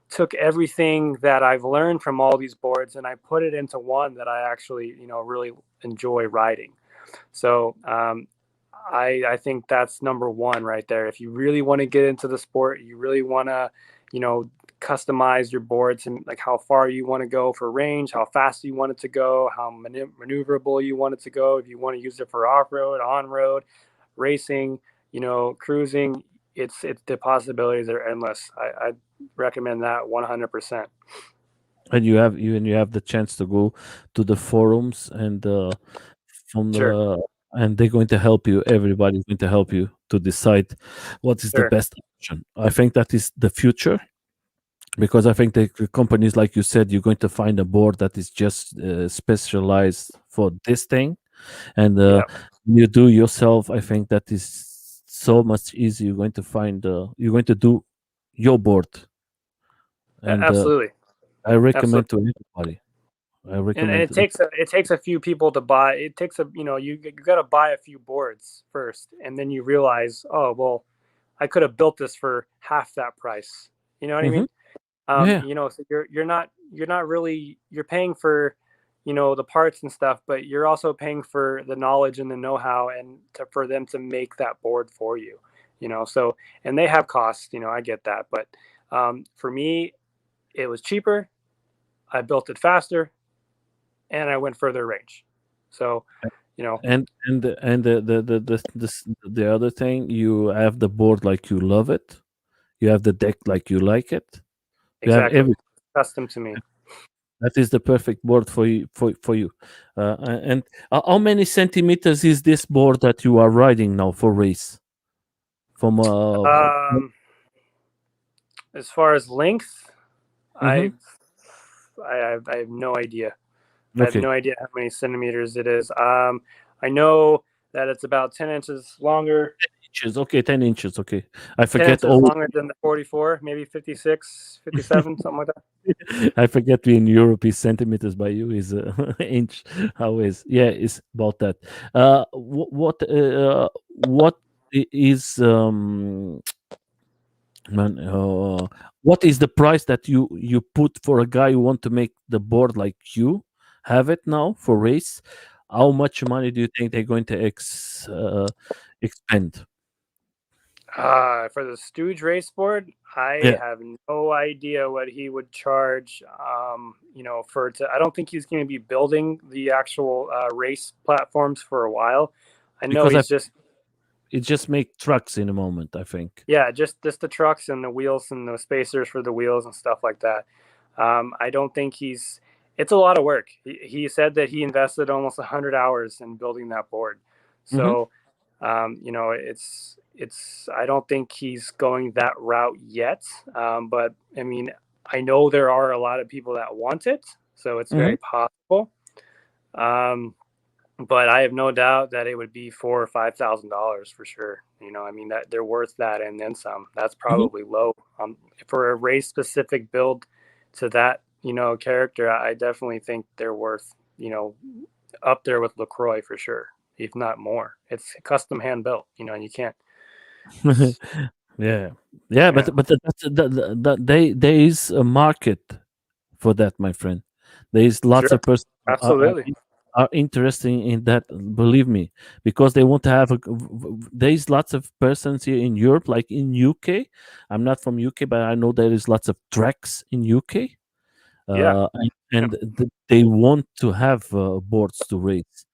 took everything that I've learned from all these boards and I put it into one that I actually really enjoy riding. So I think that's number one right there. If you really want to get into the sport, you really want to you know customize your boards and like how far you want to go for range, how fast you want it to go, how maneuverable you want it to go. If you want to use it for off-road, on-road, racing, cruising, it's the possibilities are endless. I recommend that 100%. And you have the chance to go to the forums and from Sure, the and they're going to help you. Everybody's going to help you to decide what is the sure. best option. I think that is the future, because I think the companies, like you said, you're going to find a board that is just specialized for this thing, and Yeah, you do yourself. I think that is so much easier. You're going to do your board, and absolutely, I recommend absolutely. to everybody. I And recommend. it takes a few people to buy. It takes you got to buy a few boards first, and then you realize, oh well, I could have built this for half that price. You know what I Hmm. mean? Yeah, So you're not really, you're paying for, the parts and stuff, but you're also paying for the knowledge and the know-how and for them to make that board for you. So, and they have costs. I get that, but for me, it was cheaper. I built it faster, and I went further range. So, you know, and the other thing, you have the board like you love it. You have the deck like you like it. You have exactly, every. custom to me. That is the perfect board for you. For you. And how many centimeters is this board that you are riding now for race? From Um, as far as length, hmm. I I have no idea. I have Okay, no idea how many centimeters it is. I know that it's about 10 inches longer, inches. Okay, 10 inches. Okay, I 10 forget inches all. longer than the 44, maybe 56, 57, something like that. I forget we in Europe is centimeters, by you is inch. How is, yeah, it's about that. What is man? What is the price that you put for a guy who want to make the board like you have it now for race? How much money do you think they're going to expend? For the Stooge race board, I Yeah, have no idea what he would charge. I don't think he's going to be building the actual race platforms for a while. I know because he's just, it just make trucks in a moment. I think. yeah, just the trucks and the wheels and the spacers for the wheels and stuff like that. I don't think he's. It's a lot of work. He said that he invested almost 100 hours in building that board. Hmm. So, it's. I don't think he's going that route yet. But I mean, I know there are a lot of people that want it, so it's Hmm. very possible. Um, but I have no doubt that it would be $4,000 or $5,000 for sure. I mean that they're worth that and then some. That's Hmm. probably low. For a race specific build to that character. I definitely think they're worth up there with Lacroix for sure, if not more. It's custom hand built, and you can't. Yeah, yeah, Yeah, there is a market for that, my friend. There is lots sure, of persons absolutely, are interested in that. Believe me, because they want to have there is lots of persons here in Europe, like in UK. I'm not from UK, but I know there is lots of tracks in UK, yeah, and they want to have boards to race.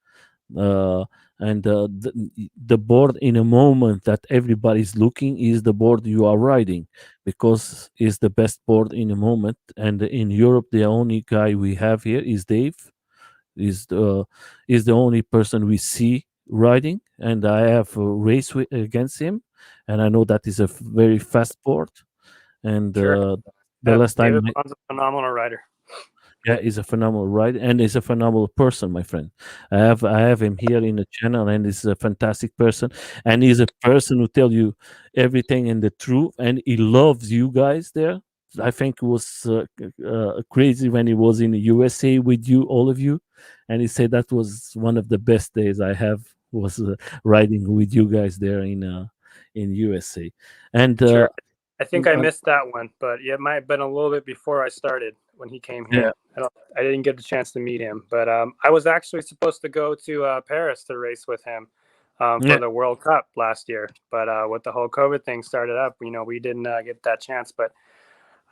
uh, and the board in a moment that everybody's looking is the board you are riding, because it's the best board in a moment. And in Europe, the only guy we have here is Dave. Is the only person we see riding, and I have a race against him, and I know that is a very fast board. And sure. the Yeah, last time David Bond's a phenomenal rider. yeah, he's a phenomenal ride, and he's a phenomenal person, my friend. I have him here in the channel, and he's a fantastic person. And he's a person who tell you everything and the truth, and he loves you guys there. I think it was crazy when he was in the USA with you, all of you, and he said that was one of the best days I have, was riding with you guys there in USA. And Sure. I think I uh, missed that one, but it might have been a little bit before I started when he came yeah, here. I didn't get the chance to meet him, but I was actually supposed to go to Paris to race with him for yeah, the World Cup last year. But with the whole COVID thing started up, we didn't get that chance. But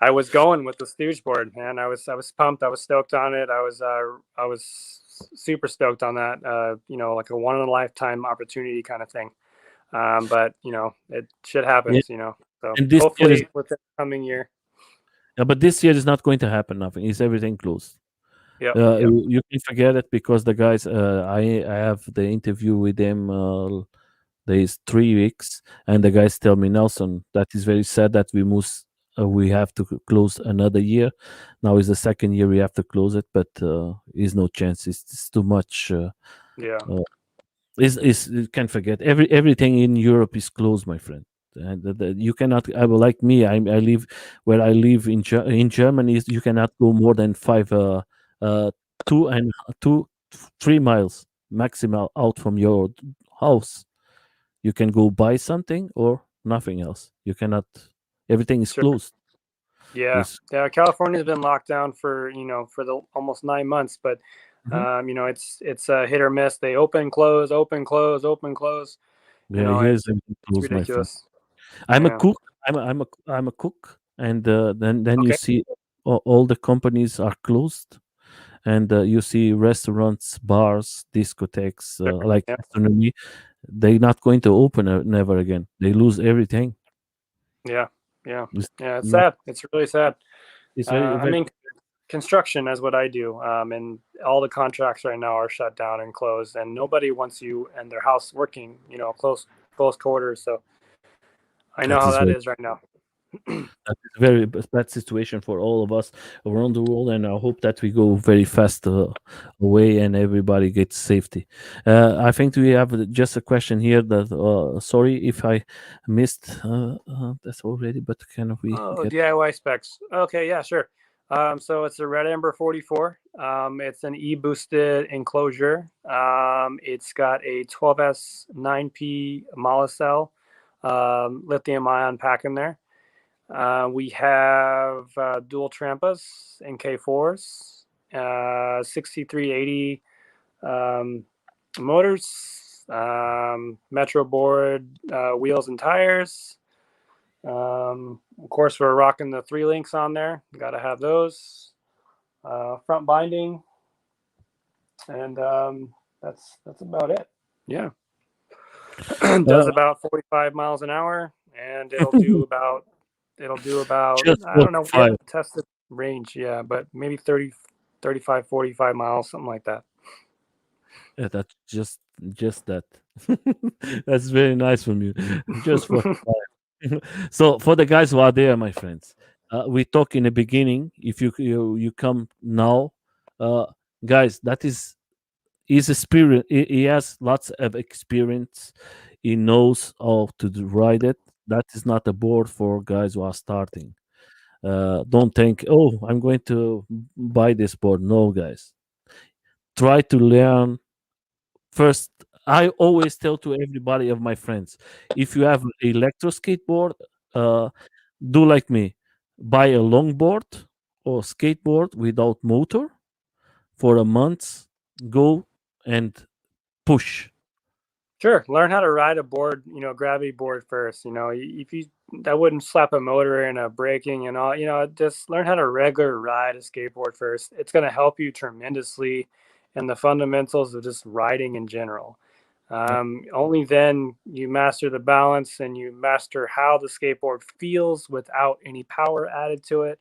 I was going with the Stooge board, man. I was pumped. I was stoked on it. I was super stoked on that. Like a one in a lifetime opportunity kind of thing. But it shit Yeah, happens. So and this year is hopefully with the coming year. yeah, but this year is not going to happen. Nothing. Is everything closed? Yep. Yep. You can forget it because the guys. I have the interview with them. There is 3 weeks, and the guys tell me, Nelson, that is very sad that we have to close another year. Now is the second year we have to close it, but is no chance. It's too much. Yeah. Uh, is you can forget everything in Europe is closed, my friend. And you cannot. Like me. I live where I live in Germany. You cannot go more than five, uh, two and two, 3 miles maximal out from your house. You can go buy something or nothing else. You cannot. Everything is Sure. closed. Yeah. It's Yeah. California's been locked down for for the almost 9 months, but Mhm. it's a hit or miss. They open, close, open, close, open, close. Yeah. It's Here's everything it's closed, my friend. ridiculous. I'm a Yeah. cook. I'm a cook, and then you Okay. see all the companies are closed, and you see restaurants, bars, discotheques, Sure. like Yeah. gastronomy. They're not going to open never again. They lose everything. Yeah. Yeah. It's Yeah. It's not. sad. It's really sad. It's very I very. mean, construction is what I do, and all the contracts right now are shut down and closed, and nobody wants you and their house working, close quarters. So I know That how is that very. is right now. That is a very bad situation for all of us around the world, and I hope that we go very fast away and everybody gets safety. I think we have just a question here. That sorry if I missed that already, but can we Oh, get? DIY specs. Okay, yeah, sure. So it's a Red Ember 44. It's an e-boosted enclosure. It's got a 12S 9P mollicell lithium ion pack in there. We have dual Trampas and K4s, 6380 um, motors, Metro board wheels and tires. Of course, we're rocking the 3 links on there. Got to have those. Front binding, and that's about it. Yeah, does Uh, about 45 miles an hour, and it'll do about just I don't know. We 45. haven't tested range, yeah, but maybe 30, 35, 45 miles, something like that. Yeah, that's just that. That's very nice from you. Just for so for the guys who are there, my friends, we talk in the beginning. If you come now, uh, guys, that is he's experience. He has lots of experience. He knows how to ride it. That is not a board for guys who are starting. Don't think, oh, I'm going to buy this board. No, guys, try to learn first. I always tell to everybody of my friends, if you have electro skateboard, uh, do like me, buy a longboard or skateboard without motor for a month, go and push. Sure, learn how to ride a board, gravity board first. If you I wouldn't slap a motor in a braking and all. Just learn how to regular ride a skateboard first. It's going to help you tremendously in the fundamentals of just riding in general. Yeah. Only then you master the balance and you master how the skateboard feels without any power added to it,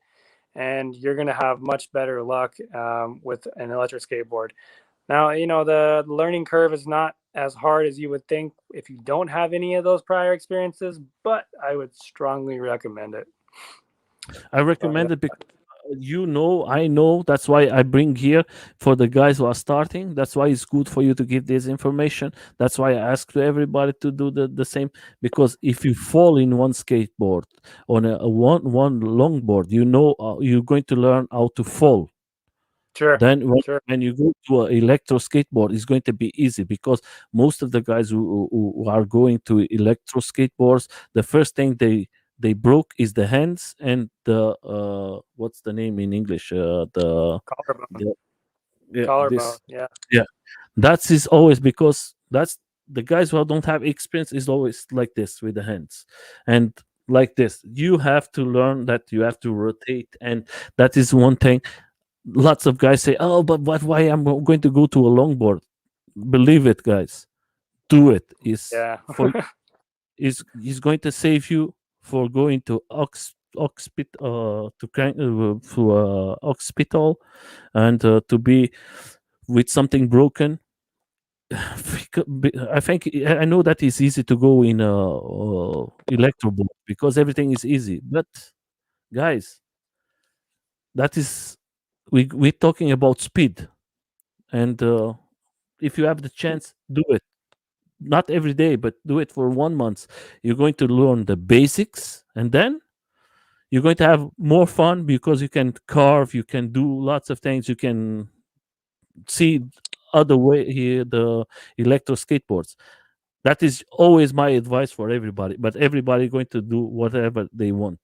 and you're going to have much better luck with an electric skateboard. Now, the learning curve is not as hard as you would think if you don't have any of those prior experiences, but I would strongly recommend it. I So, yeah. recommend it because I know that's why I bring here for the guys who are starting. That's why it's good for you to give this information. That's why I ask to everybody to do the same. Because if you fall in one skateboard on a one longboard, you're going to learn how to fall. Sure, Then sure. when you go to an electro skateboard, it's going to be easy because most of the guys who are going to electro skateboards, the first thing they broke is the hands and the what's the name in English? Collarbone, The yeah collarbone. this Yeah, yeah that's is always because that's the guys who don't have experience is always like this with the hands, and like this. You have to learn that you have to rotate, and that is one thing. Lots of guys say, "Oh, but what? Why I'm going to go to a longboard?" Believe it, guys. Do it. Is Yeah. for is going to save you for going to hospital and to be with something broken. I think I know that it's easy to go in electro board because everything is easy. But guys, that is we're talking about speed, and if you have the chance, do it. Not every day, but do it for 1 month. You're going to learn the basics, and then you're going to have more fun because you can carve, you can do lots of things, you can see other way here the electro skateboards. That is always my advice for everybody, but everybody going to do whatever they want.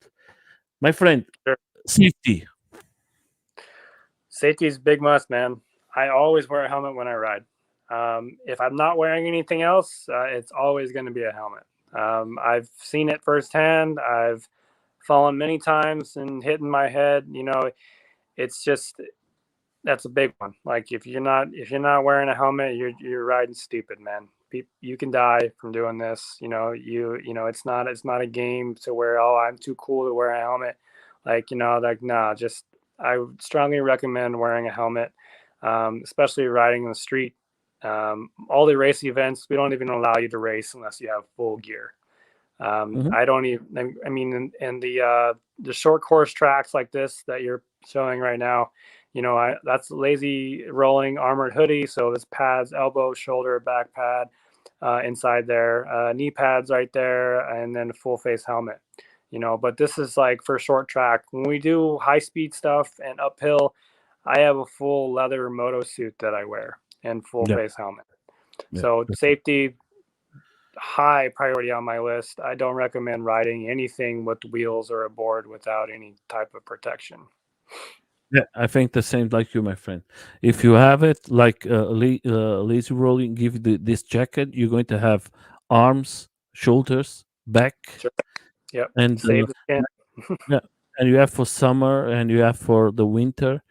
My friend, Sure. safety. Safety is a big must, man. I always wear a helmet when I ride. If I'm not wearing anything else, it's always going to be a helmet. I've seen it firsthand. I've fallen many times and hitting my head. It's just that's a big one. Like if you're not wearing a helmet, you're riding stupid, man. You can die from doing this. It's not a game to where, oh, I'm too cool to wear a helmet. Nah. Just I would strongly recommend wearing a helmet, especially riding in the street. All the race events, we don't even allow you to race unless you have full gear. Mhm. I don't even. I mean, in the short course tracks like this that you're showing right now, that's Lazyrolling armored hoodie. So this pads, elbow, shoulder, back pad inside there, knee pads right there, and then full face helmet. But this is like for short track. When we do high speed stuff and uphill, I have a full leather moto suit that I wear and full Yeah, face helmet. yeah. So safety, high priority on my list. I don't recommend riding anything with wheels or a board without any type of protection. Yeah, I think the same like you, my friend. If you have it, like lazy rolling, give you this jacket, you're going to have arms, shoulders, back, Sure. Yep. and Save the skin. yeah, and you have for summer and you have for the winter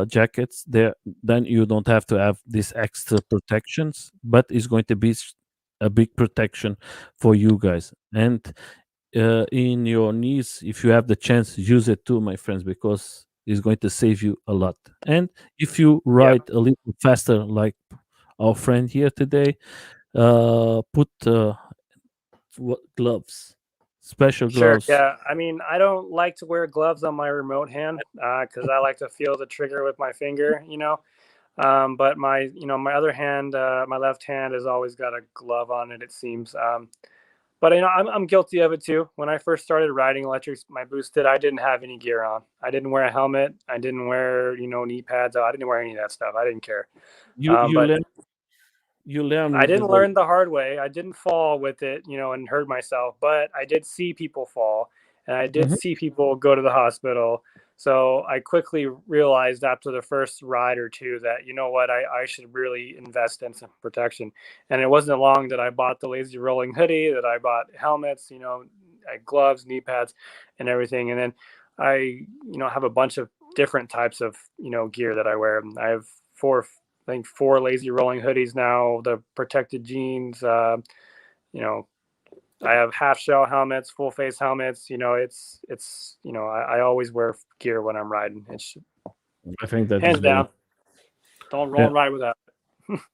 jackets. There, then you don't have to have these extra protections, but it's going to be a big protection for you guys. And in your knees, if you have the chance, use it too, my friends, because it's going to save you a lot. And if you Yeah. ride a little faster, like our friend here today, put gloves, special Sure. gloves. Yeah. I mean, I don't like to wear gloves on my remote hand because I like to feel the trigger with my finger. But my other hand, my left hand has always got a glove on it, it seems. But I'm guilty of it too. When I first started riding electrics, my boosted, I didn't have any gear on. I didn't wear a helmet. I didn't wear knee pads. I didn't wear any of that stuff. I didn't care. You you But learn you learn I with the didn't way. learn the hard way. I didn't fall with it, and hurt myself. But I did see people fall, and I did Mhm. see people go to the hospital. So I quickly realized after the first ride or two that, what, I should really invest in some protection. And it wasn't long that I bought the Lazyrolling hoodie, that I bought helmets, gloves, knee pads, and everything. And then I, have a bunch of different types of, gear that I wear. I have I think four Lazyrolling hoodies now, the protected jeans, you know, I have half shell helmets, full face helmets. I always wear gear when I'm riding. It's I think that is hands very down. Don't yeah. ride without.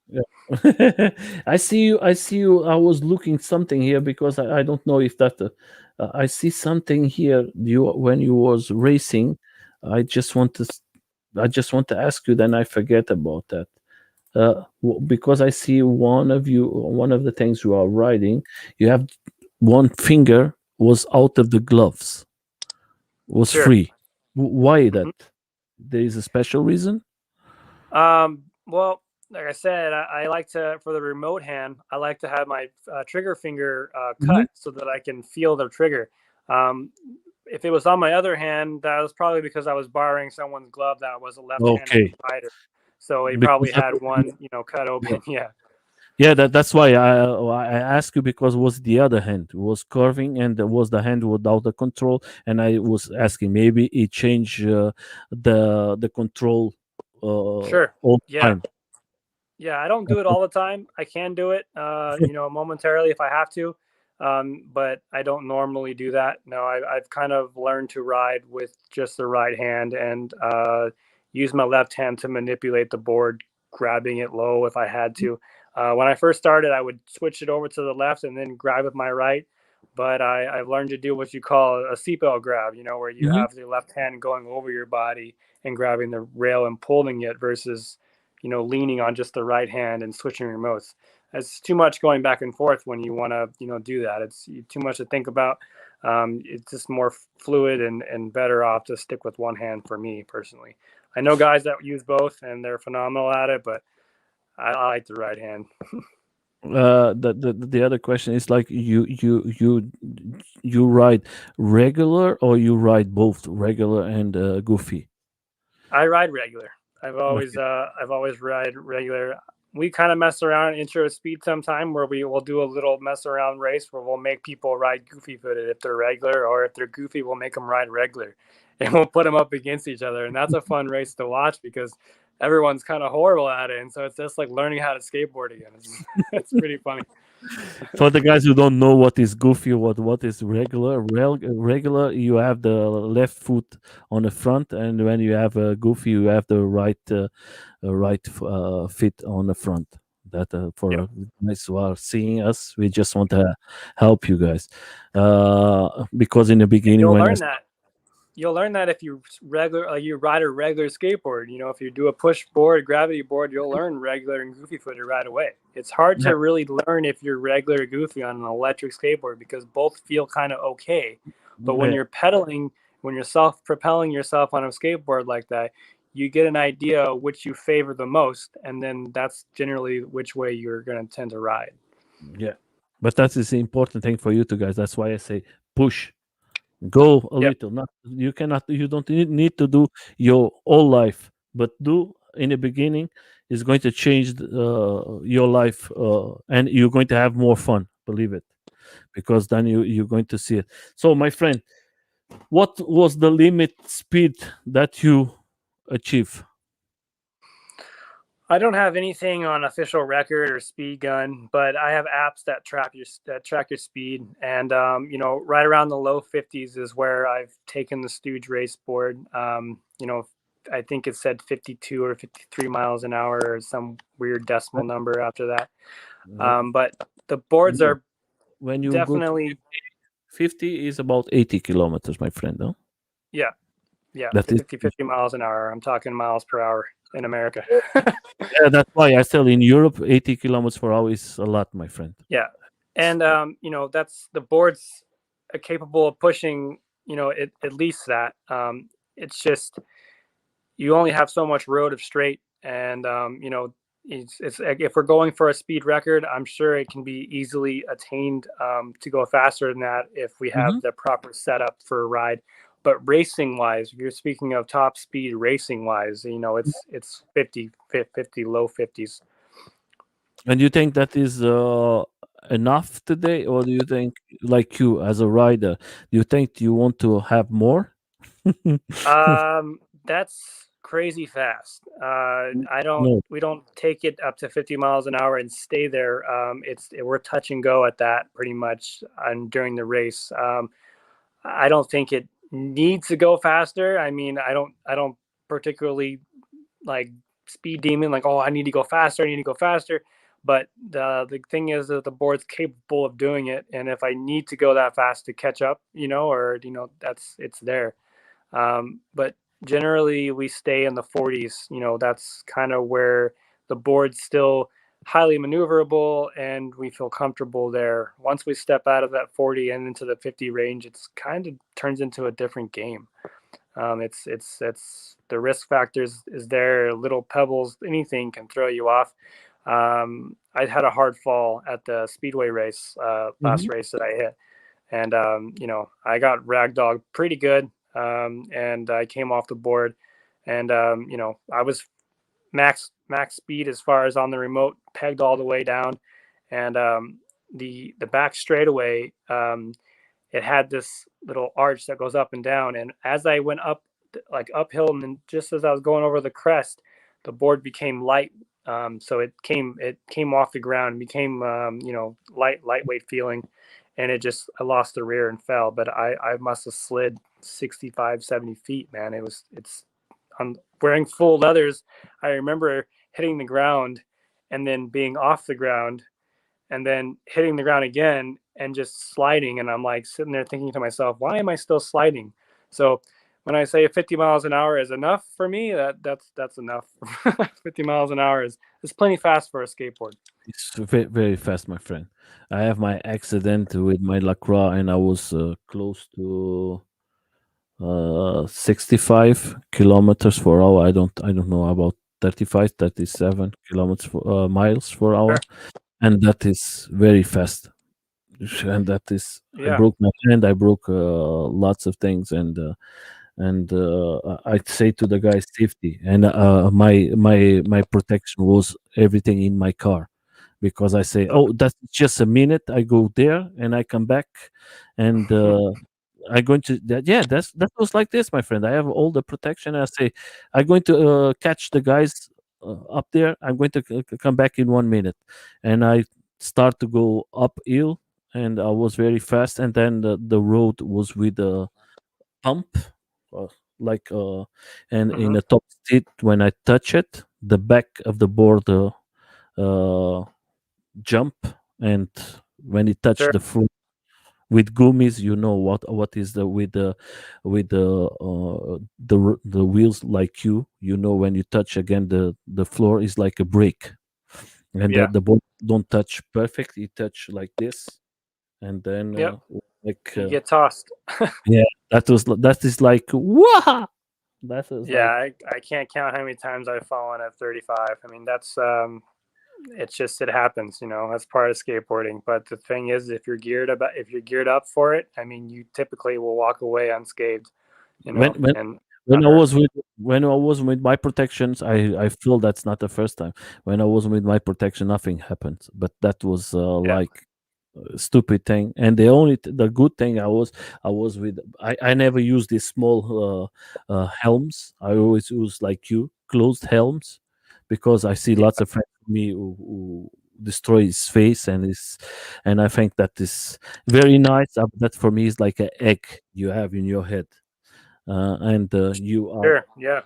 Yeah. I see you. I see you. I was looking something here because I don't know if that. I see something here. You when you was racing. I just want to. I just want to ask you. Then I forget about that. Because I see one of you. One of the things you are riding. You have one finger was out of the gloves. Was Sure. free. Why that? Mhm. There is a special reason. Well, like I said, I like to, for the remote hand, I like to have my trigger finger Mhm. cut so that I can feel the trigger. Um, if it was on my other hand, that was probably because I was borrowing someone's glove that was a left-handed Okay. rider. So he Because probably had one, cut yeah. open. Yeah. Yeah, that's why I asked you, because was the other hand was curving and there was the hand without the control, and I was asking maybe it changed the control Sure. all the Yeah. time. Yeah, I don't do it all the time. I can do it, momentarily if I have to, but I don't normally do that. No, I've kind of learned to ride with just the right hand and use my left hand to manipulate the board, grabbing it low if I had to. When I first started, I would switch it over to the left and then grab with my right. But I've learned to do what you call a seatbelt grab, where you Mhm. have the left hand going over your body and grabbing the rail and pulling it versus leaning on just the right hand and switching remotes. It's too much going back and forth when you want to, do that. It's too much to think about. It's just more fluid and better off to stick with one hand for me personally. I know guys that use both and they're phenomenal at it, but I like the right hand. The other question is like you ride regular or you ride both regular and goofy? I ride regular. Okay. I've always ride regular. We kind of mess around intro speed sometime where we will do a little mess around race where we'll make people ride goofy footed if they're regular, or if they're goofy, we'll make them ride regular, and we'll put them up against each other. And that's a fun race to watch because everyone's kind of horrible at it. And so it's just like learning how to skateboard again. It's pretty funny. For the guys who don't know what is goofy, what is regular, regular, you have the left foot on the front, and when you have a goofy, you have the right feet on the front. That Yep. for guys who are seeing us, we just want to help you guys, because in the And beginning when I you'll learn that if you ride a regular skateboard. If you do a push board, gravity board, you'll learn regular and goofy footed right away. It's hard yeah, to really learn if you're regular or goofy on an electric skateboard because both feel kind of okay. But when yeah, you're pedaling, when you're self-propelling yourself on a skateboard like that, you get an idea which you favor the most, and then that's generally which way you're going to tend to ride. yeah. But that is the important thing for you two guys. That's why I say push. Go a Yep. little. Not you don't need to do your whole life, but do in the beginning is going to change your life, and you're going to have more fun. Believe it, because then you're going to see it. So, my friend, what was the limit speed that you achieve? I don't have anything on official record or speed gun, but I have apps that track your speed, and right around the low 50s is where I've taken the Stooge race board. I think it said 52 or 53 miles an hour or some weird decimal number after that. Uh, But the boards no, are when you go to definitely, 50 is about 80 kilometers, my friend. No, yeah, yeah, that is 50 miles an hour. I'm talking miles per hour in America. yeah. That's why I tell in Europe 80 kilometers per hour is a lot, my friend. Yeah, and that's the board's capable of pushing at least that. It's just you only have so much road of straight, and it's if we're going for a speed record, I'm sure it can be easily attained to go faster than that if we have the proper setup for a ride. But racing wise, if you're speaking of top speed racing wise, it's 50 low 50s. And you think that is enough today, or do you think, like you as a rider, do you think you want to have more? That's crazy fast. I don't. No. We don't take it up to 50 miles an hour and stay there. We're touch and go at that pretty much, and during the race. I don't think it needs to go faster. I mean, I don't particularly like speed demon. Like, oh, I need to go faster. I need to go faster. But the thing is that the board's capable of doing it, and if I need to go that fast to catch up, or it's there. But generally, we stay in the 40s. That's kind of where the board's still highly maneuverable, and we feel comfortable there. Once we step out of that 40 and into the 50 range, it's kind of turns into a different game. It's the risk factors is there. Little pebbles, anything can throw you off. I had a hard fall at the speedway race, last Mhm. race that I hit, and I got ragdogged pretty good, and I came off the board, and I was max speed as far as on the remote, pegged all the way down, and the back straightaway, it had this little arch that goes up and down. And as I went up, like uphill, and then just as I was going over the crest, the board became light. So it came off the ground, became lightweight feeling, and it just I lost the rear and fell. But I must have slid 65, 70 feet, man. I'm wearing full leathers. I remember hitting the ground and then being off the ground and then hitting the ground again and just sliding. And I'm like sitting there thinking to myself, why am I still sliding? So when I say 50 miles an hour is enough for me, that's enough. 50 miles an hour is plenty fast for a skateboard. It's very, very fast, my friend. I have my accident with my Lacroix, and I was close to 65 kilometers per hour. I don't know, about 35, 37 kilometers miles per Sure. hour, and that is very fast. And that is, I Yeah. broke my hand, I broke lots of things, and I'd say to the guy, safety, and my protection was everything in my car, because I say, Okay. oh, that's just a minute. I go there and I come back, and I'm going to that. Yeah, that was like this, my friend. I have all the protection. I say, I'm going to catch the guys up there. I'm going to come back in 1 minute, and I start to go uphill, and I was very fast, and then the road was with a pump, uh, like and in Hmm. the top seat, when I touch it, the back of the board uh, jump, and when it touched Sure. the front with gummies, you know what is the with the wheels, like you know, when you touch again, the floor is like a brick, and Yeah. the board don't touch perfect, it touch like this, and then Yep. like You get tossed. yeah, that is like, wow, that is Yeah, like, I can't count how many times I've fallen at 35. I mean, that's it's just it happens, That's part of skateboarding. But the thing is, if you're geared up for it, I mean, you typically will walk away unscathed, when when and when not I hurt. was with my protections, I feel that's not the first time. When I was with my protection, nothing happened, but that was Yeah. like a stupid thing. And the good thing, I was with, I never use these small helms. I always use, like, closed helms, because I see Yeah. lots of friends of me who destroy his face, and I think that is very nice. That for me is like an egg you have in your head, and you are Sure. Yeah.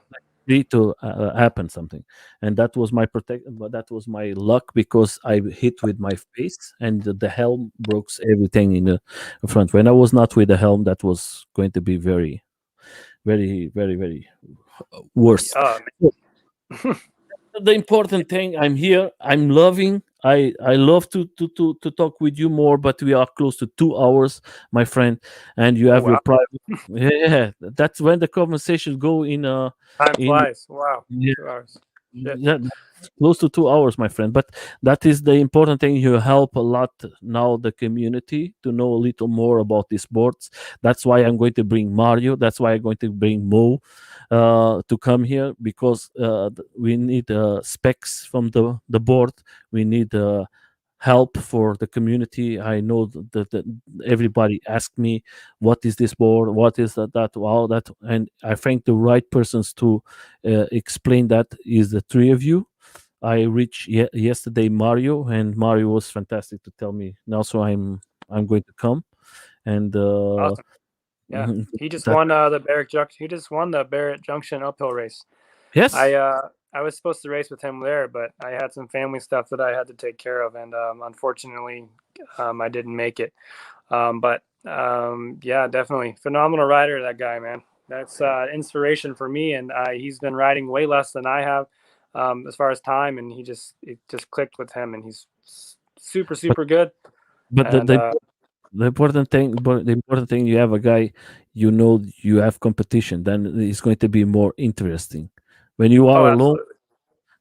free to happen something. And that was my but that was my luck, because I hit with my face, and the helm broke everything in the front. When I was not with the helm, that was going to be very, very, very, very worse. Oh, The important thing, I'm here, I'm loving, I love to talk with you more, but we are close to 2 hours, my friend, and you oh have your wow. private. Yeah, that's when the conversation go Time in flies. Wow. yeah, 2 hours. Shit. yeah, close to 2 hours, my friend. But that is the important thing. You help a lot now the community to know a little more about these boards. That's why I'm going to bring Mario. That's why I'm going to bring Mo to come here, because we need specs from the board. We need help for the community. I know that everybody asked me, what is this board? What is that? Wow, that. And I think the right persons to explain that is the three of you. I reached yesterday Mario, and Mario was fantastic to tell me. Now, so I'm going to come, and Awesome. Yeah. He just that won the Barrett Junction. He just won the Barrett Junction uphill race. I yes. uh I was supposed to race with him there, but I had some family stuff that I had to take care of, and unfortunately, I didn't make it. But yeah, definitely phenomenal rider, that guy, man. That's inspiration for me, and he's been riding way less than I have, as far as time, and it just clicked with him, and he's super but super good. but And the important thing, you have a guy, you have competition, then it's going to be more interesting. When you oh, are alone, absolutely.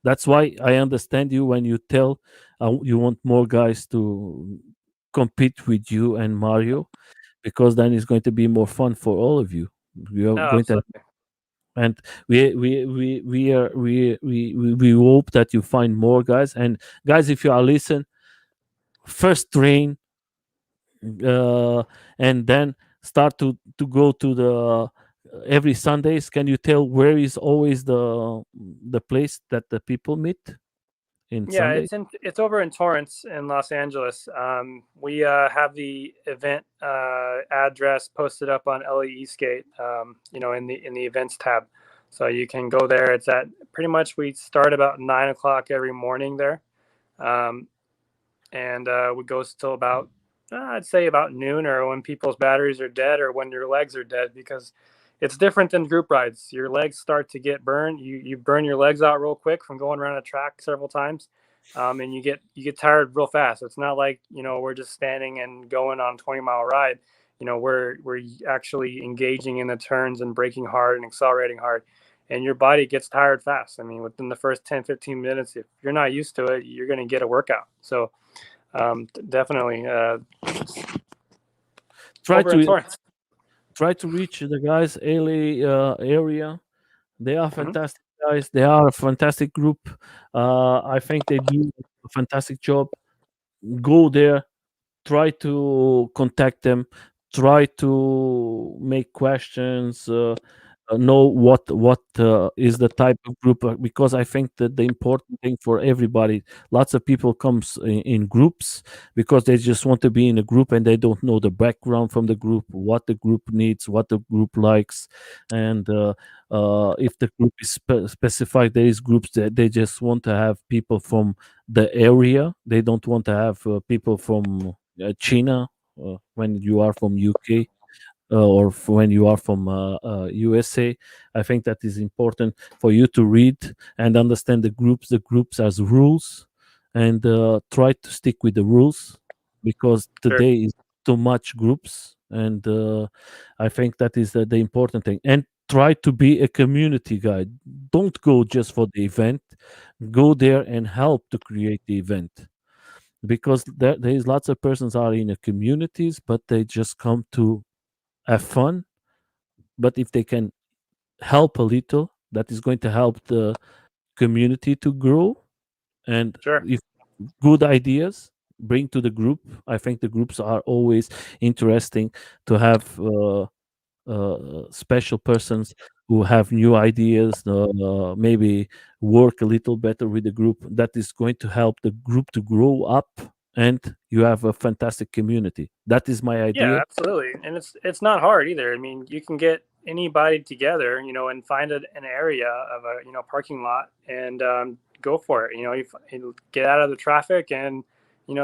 that's why I understand you when you tell you want more guys to compete with you and Mario, because then it's going to be more fun for all of you. We are No, going to, absolutely. and we hope that you find more guys. And guys, if you are listening, first train, uh, and then start to go to the every Sundays. Can you tell where is always the place that the people meet in Yeah, Sunday? it's over in Torrance in Los Angeles. We have the event address posted up on E-sk8, in the events tab, so you can go there. It's at pretty much we start about 9 o'clock every morning there, um, and we goes till about I'd say about noon, or when people's batteries are dead, or when your legs are dead, because it's different than group rides. Your legs start to get burned. You burn your legs out real quick from going around a track several times, and you get tired real fast. It's not like we're just standing and going on a 20-mile ride. We're actually engaging in the turns and braking hard and accelerating hard, and your body gets tired fast. I mean, within the first 10-15 minutes, if you're not used to it, you're going to get a workout. So definitely Try over in to Torrance. reach the guys LA area. They are Hmm. fantastic guys. They are a fantastic group. I think they do a fantastic job. Go there, try to contact them, try to make questions, know what is the type of group, because I think that the important thing for everybody, lots of people comes in groups because they just want to be in a group and they don't know the background from the group, what the group needs, what the group likes, and if the group is specified, there is groups that they just want to have people from the area. They don't want to have people from China when you are from UK, or when you are from USA. I think that is important for you to read and understand the groups as rules, and try to stick with the rules, because Sure. today is too much groups, and I think that is the important thing. And try to be a community guy. Don't go just for the event. Go there and help to create the event, because there is lots of persons are in the communities, but they just come to have fun. But if they can help a little, that is going to help the community to grow. And Sure. if good ideas bring to the group, I think the groups are always interesting to have special persons who have new ideas, maybe work a little better with the group. That is going to help the group to grow up, and you have a fantastic community. That is my Yeah, idea. absolutely. And it's not hard either. I mean, you can get anybody together, and find an area of a parking lot, and go for it. You get out of the traffic and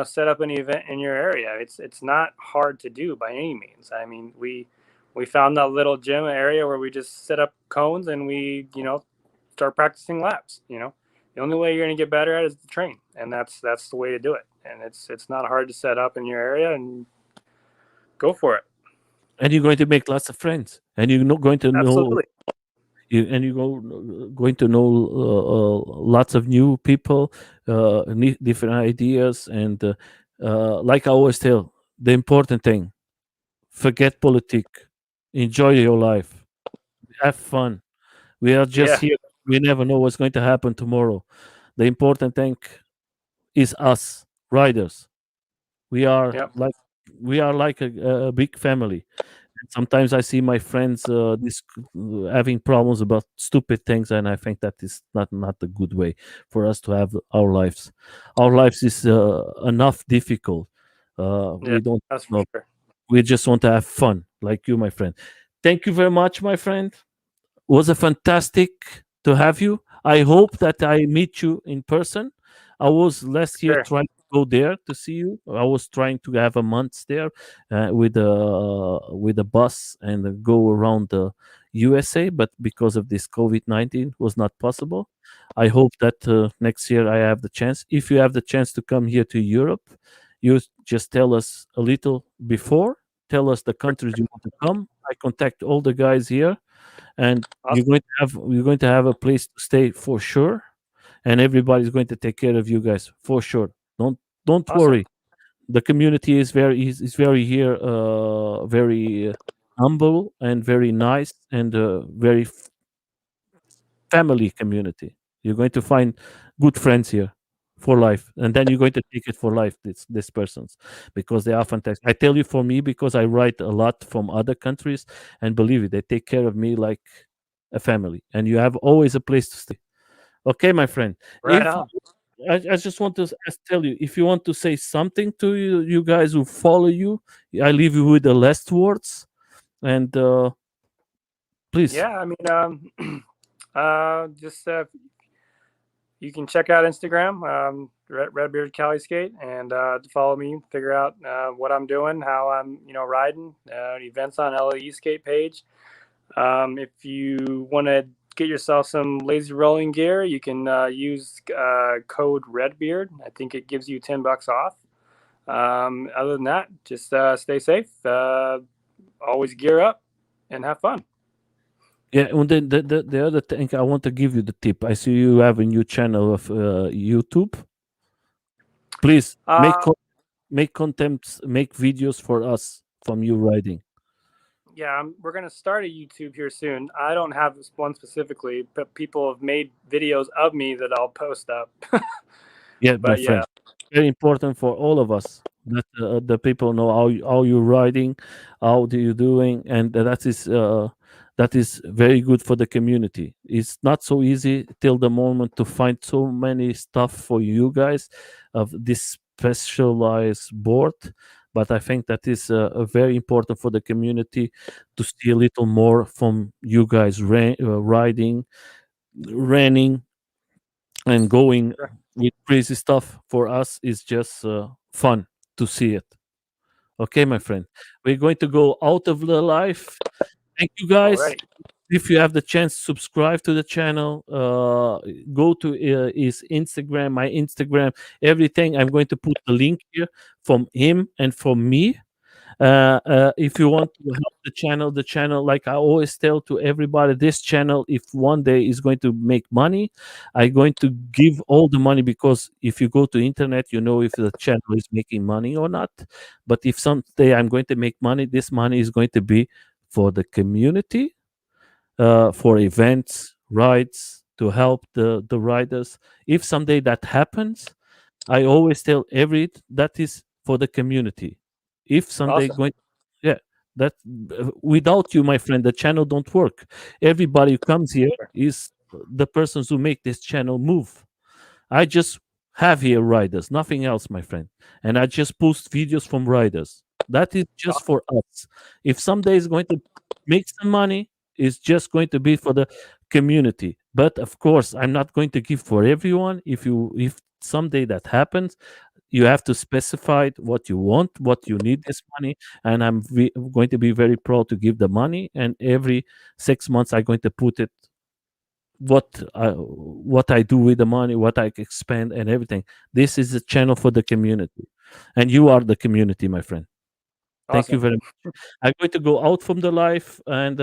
set up an event in your area. It's not hard to do by any means. I mean, we found that little gym area where we just set up cones and we start practicing laps. The only way you're going to get better at it is to train, and that's the way to do it. And it's not hard to set up in your area, and go for it. And you're going to make lots of friends, and you're not going to know Absolutely. and you going to know lots of new people, different ideas, and like I always tell, the important thing: forget politics, enjoy your life, have fun. We are just Yeah. here. We never know what's going to happen tomorrow. The important thing is us riders. We are Yep. like a big family. Sometimes I see my friends having problems about stupid things, and I think that is not a good way for us to have our lives. Our lives is enough difficult. Yeah. We don't That's for know. sure. We just want to have fun, like you, my friend. Thank you very much, my friend. Was a fantastic to have you. I hope that I meet you in person. I was last year Sure. trying to go there to see you. I was trying to have a month there with a bus and go around the USA, but because of this COVID-19, was not possible. I hope that next year I have the chance. If you have the chance to come here to Europe, you just tell us a little before. Tell us the countries you want to come. I contact all the guys here, and Awesome. you're going to have a place to stay for sure, and everybody's going to take care of you guys for sure. Don't Awesome. worry. The community is very here, very humble and very nice, and very family community. You're going to find good friends here for life, and then you're going to take it for life. This persons, because they are fantastic. I tell you, for me, because I write a lot from other countries, and believe it, they take care of me like a family, and you have always a place to stay. Okay, my friend. Right If on. I just want to tell you, if you want to say something to you guys who follow you, I leave you with the last words, and please. Yeah, I mean, just you can check out Instagram, Redbeard Cali Skate, and follow me. Figure out what I'm doing, how I'm riding, events on E-sk8 page. If you want to get yourself some Lazyrolling gear, you can use code REDBEARD. I think it gives you $10 off. Other than that, just stay safe. Always gear up and have fun. Yeah, and then the other thing I want to give you the tip. I see you have a new channel of YouTube. Please make contents, make videos for us from you riding. Yeah, we're going to start a YouTube here soon. I don't have one specifically, but people have made videos of me that I'll post up. Yeah, my But yeah, friend, very important for all of us that the people know how you're riding, how do you doing, and that is very good for the community. It's not so easy till the moment to find so many stuff for you guys of this specialized board, but I think that is very important for the community to see a little more from you guys riding, running, and going sure. with crazy stuff. For us is just fun to see it. Okay, my friend, we're going to go out of the life. Thank you, guys. Alrighty. If you have the chance, subscribe to the channel. Go to his Instagram, my Instagram, everything. I'm going to put the link here from him and from me. If you want to help the channel, like I always tell to everybody, this channel, if one day is going to make money, I'm going to give all the money, because if you go to internet, you know if the channel is making money or not. But if someday I'm going to make money, this money is going to be for the community, for events, rides, to help the riders. If someday that happens, I always tell that is for the community. If someday Awesome. going, yeah, that without you, my friend, the channel don't work. Everybody who comes here Sure. is the persons who make this channel move. I just have here riders, nothing else, my friend, and I just post videos from riders. That is just for us. If someday is going to make some money, it's just going to be for the community. But of course, I'm not going to give for everyone. If someday that happens, you have to specify what you want, what you need this money, and going to be very proud to give the money. And every 6 months, I'm going to put it what I do with the money, what I expend, and everything. This is a channel for the community, and you are the community, my friend. Thank you Awesome. very much. I'm going to go out from the live, and